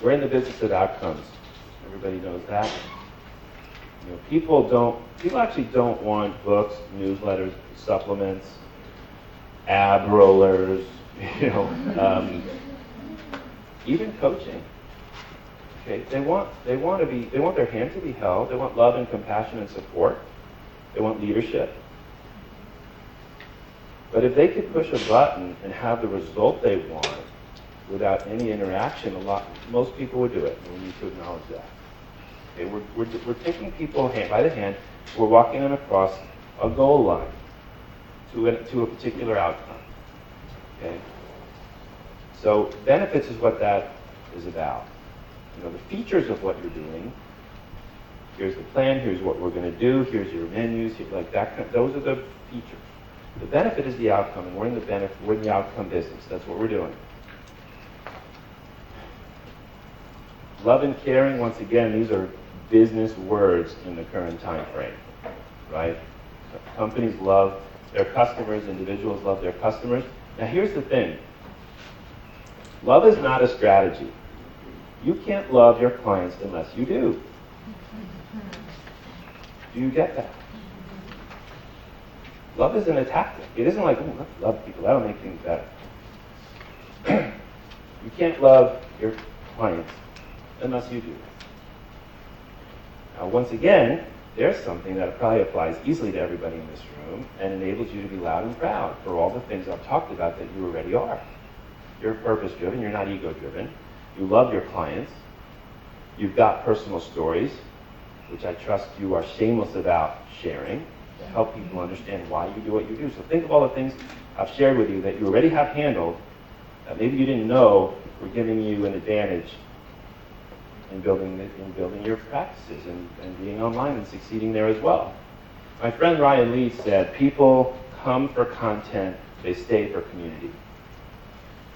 We're in the business of outcomes. Everybody knows that. You know, people actually don't want books, newsletters, supplements, ab rollers, you know, even coaching. Okay, they want their hand to be held. They want love and compassion and support. They want leadership. But if they could push a button and have the result they want without any interaction, most people would do it. And we need to acknowledge that. Okay, we're taking people by the hand. We're walking them across a goal line to a particular outcome. Okay. So benefits is what that is about. You know, the features of what you're doing. Here's the plan. Here's what we're going to do. Here's your menus. Like that. Those are the features. The benefit is the outcome, and we're in the outcome business. That's what we're doing. Love and caring, once again, these are business words in the current time frame, right? Companies love their customers, individuals love their customers. Now here's the thing. Love is not a strategy. You can't love your clients unless you do. Do you get that? Love isn't a tactic. It isn't like, oh, let's love people. That'll make things better. You can't love your clients unless you do. Now, once again, there's something that probably applies easily to everybody in this room and enables you to be loud and proud for all the things I've talked about that you already are. You're purpose-driven. You're not ego-driven. You love your clients. You've got personal stories, which I trust you are shameless about sharing. to help people understand why you do what you do. So think of all the things I've shared with you that you already have handled, that maybe you didn't know were giving you an advantage in building your practices and being online and succeeding there as well. My friend Ryan Lee said, people come for content, they stay for community.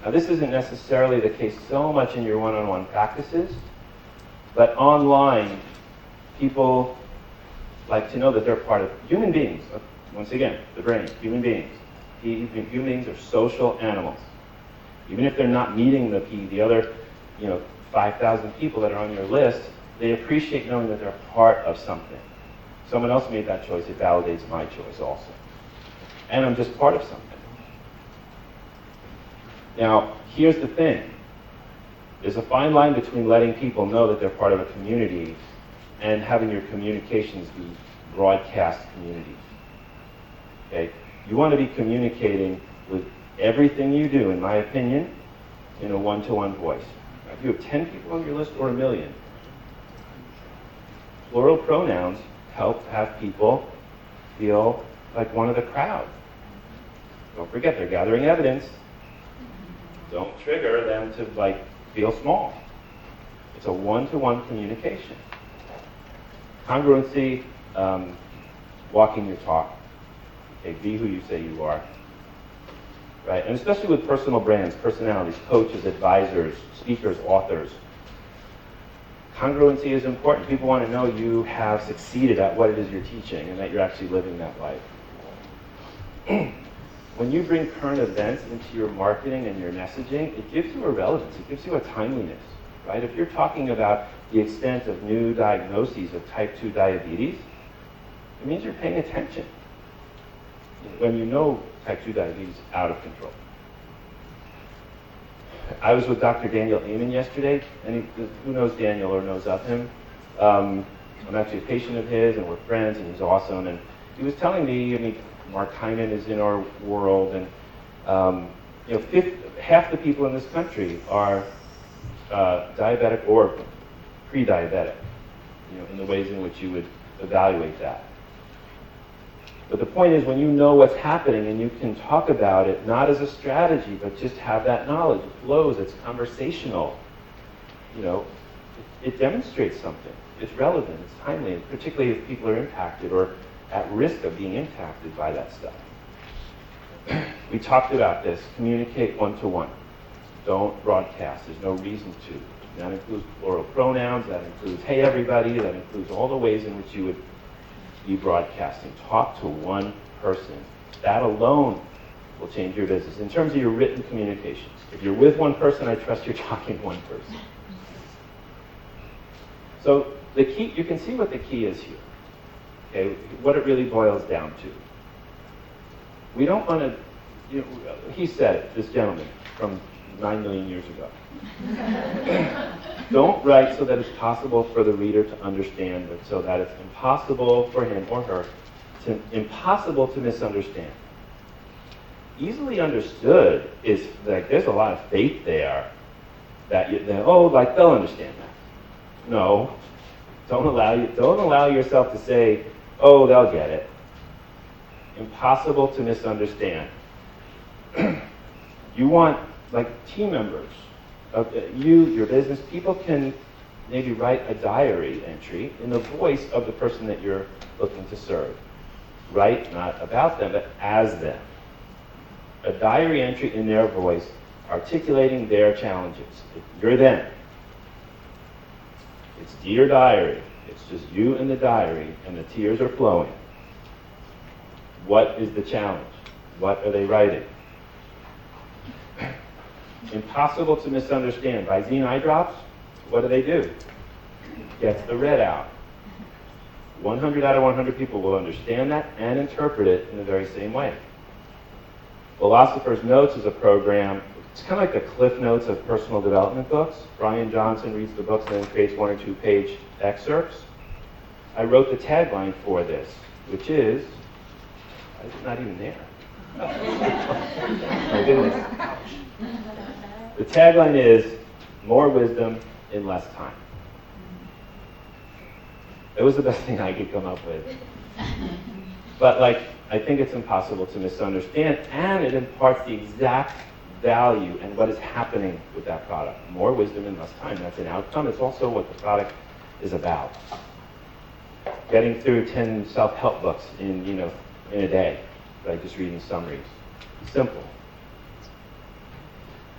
Now this isn't necessarily the case so much in your one-on-one practices, but online, people like to know that they're part of human beings. Once again, the brain, human beings. Human beings are social animals. Even if they're not meeting the other, 5,000 people that are on your list, they appreciate knowing that they're part of something. Someone else made that choice, it validates my choice also. And I'm just part of something. Now, here's the thing. There's a fine line between letting people know that they're part of a community and having your communications be broadcast communities. Okay? You want to be communicating with everything you do, in my opinion, in a one-to-one voice. Now, if you have 10 people on your list or 1 million, plural pronouns help have people feel like one of the crowd. Don't forget, they're gathering evidence. Don't trigger them to feel small. It's a one-to-one communication. Congruency, walking your talk. Okay, be who you say you are. Right? And especially with personal brands, personalities, coaches, advisors, speakers, authors. Congruency is important. People want to know you have succeeded at what it is you're teaching and that you're actually living that life. When you bring current events into your marketing and your messaging, it gives you a relevance. It gives you a timeliness. Right? If you're talking about the extent of new diagnoses of type 2 diabetes, it means you're paying attention. When you know type 2 diabetes is out of control. I was with Dr. Daniel Amen yesterday, and who knows Daniel or knows of him? I'm actually a patient of his, and we're friends, and he's awesome. And he was telling me, Mark Hyman is in our world, and half the people in this country are diabetic or pre-diabetic, in the ways in which you would evaluate that. But the point is, when you know what's happening and you can talk about it, not as a strategy, but just have that knowledge. It flows, it's conversational. It demonstrates something. It's relevant, it's timely, and particularly if people are impacted or at risk of being impacted by that stuff. We talked about this. Communicate one-to-one. Don't broadcast. There's no reason to. That includes plural pronouns. That includes, hey, everybody. That includes all the ways in which you would be broadcasting. Talk to one person. That alone will change your business. In terms of your written communications, if you're with one person, I trust you're talking to one person. So the key, you can see what the key is here. Okay, what it really boils down to. We don't want to, he said it, this gentleman from 9 million years ago. Don't write so that it's possible for the reader to understand, but so that it's impossible for him or her, impossible to misunderstand. Easily understood is there's a lot of faith there that they'll understand that. No, don't allow yourself to say, oh, they'll get it. Impossible to misunderstand. You want team members. Your business, people can maybe write a diary entry in the voice of the person that you're looking to serve. Write not about them, but as them. A diary entry in their voice, articulating their challenges. You're them. It's Dear Diary. It's just you and the diary, and the tears are flowing. What is the challenge? What are they writing? Impossible to misunderstand. Visine eye drops, what do? Gets the red out. 100 out of 100 people will understand that and interpret it in the very same way. Philosopher's Notes is a program, it's kind of like the Cliff Notes of personal development books. Brian Johnson reads the books and then creates 1 or 2 page excerpts. I wrote the tagline for this, which is, it's not even there. My goodness. The tagline is, more wisdom in less time. It was the best thing I could come up with. But like, I think it's impossible to misunderstand, and it imparts the exact value and what is happening with that product. More wisdom in less time. That's an outcome. It's also what the product is about. Getting through 10 self-help books in a day by just reading summaries. Simple.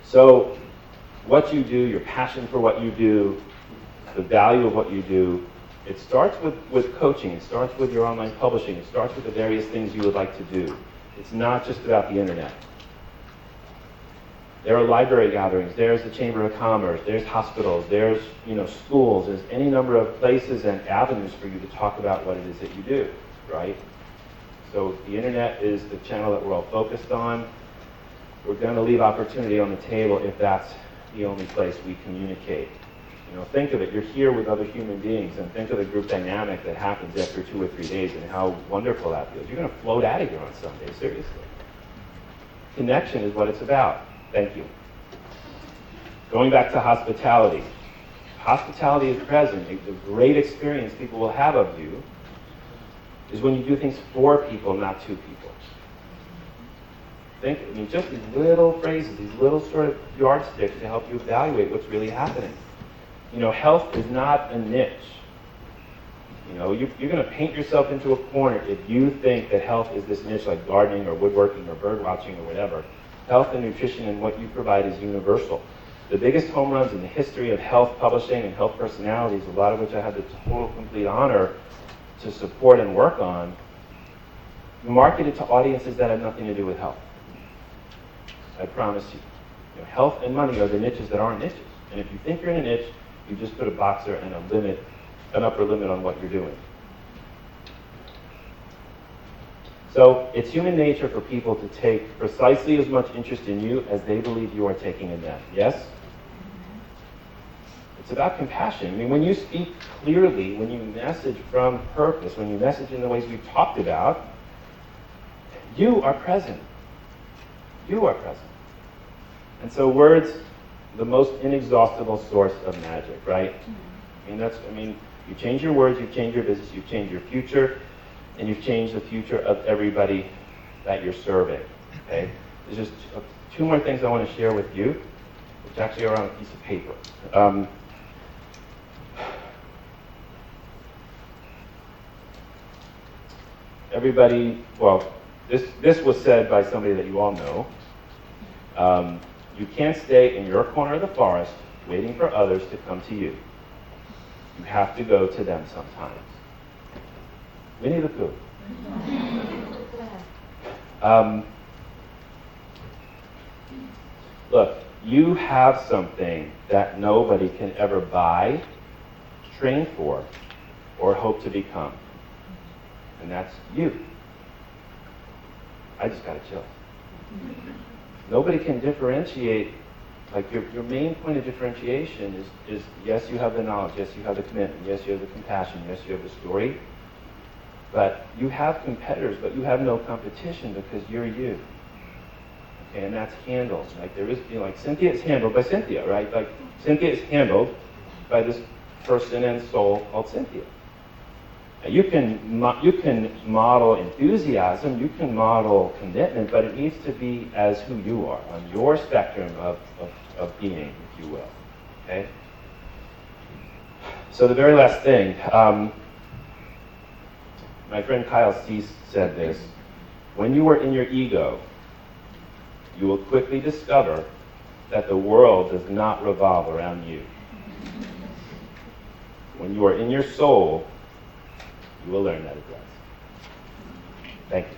So, what you do, your passion for what you do, the value of what you do, it starts with coaching. It starts with your online publishing. It starts with the various things you would like to do. It's not just about the internet. There are library gatherings. There's the Chamber of Commerce. There's hospitals. There's schools. There's any number of places and avenues for you to talk about what it is that you do, right? So the internet is the channel that we're all focused on. We're going to leave opportunity on the table if that's the only place we communicate. Think of it. You're here with other human beings, and think of the group dynamic that happens after 2 or 3 days and how wonderful that feels. You're going to float out of here on Sunday, seriously. Connection is what it's about. Thank you. Going back to hospitality. Hospitality is present. The great experience people will have of you is when you do things for people, not to people. Just these little phrases, these little sort of yardsticks to help you evaluate what's really happening. Health is not a niche. You're going to paint yourself into a corner if you think that health is this niche like gardening or woodworking or bird watching or whatever. Health and nutrition and what you provide is universal. The biggest home runs in the history of health publishing and health personalities, a lot of which I had the total, complete honor to support and work on, marketed to audiences that have nothing to do with health. I promise you. Health and money are the niches that aren't niches. And if you think you're in a niche, you just put a boxer and an upper limit on what you're doing. So it's human nature for people to take precisely as much interest in you as they believe you are taking in them. Yes? It's about compassion. When you speak clearly, when you message from purpose, when you message in the ways we've talked about, you are present. You are present. And so words, the most inexhaustible source of magic, right? You change your words, you change your business, you change your future, and you've changed the future of everybody that you're serving, okay? There's just 2 more things I want to share with you, which actually are on a piece of paper. This was said by somebody that you all know. You can't stay in your corner of the forest waiting for others to come to you. You have to go to them sometimes. Winnie the Pooh. Look, you have something that nobody can ever buy, train for, or hope to become. And that's you. I just got to chill. Nobody can differentiate, your main point of differentiation is yes, you have the knowledge, yes, you have the commitment, yes, you have the compassion, yes, you have the story, but you have competitors, but you have no competition because you're you. Okay, and that's handled. Cynthia is handled by Cynthia, right? Cynthia is handled by this person and soul called Cynthia. You can model enthusiasm, you can model commitment, but it needs to be as who you are, on your spectrum of being, if you will. Okay? So the very last thing, my friend Kyle Cease said this: when you are in your ego, you will quickly discover that the world does not revolve around you. When you are in your soul, you will learn that it does. Thank you.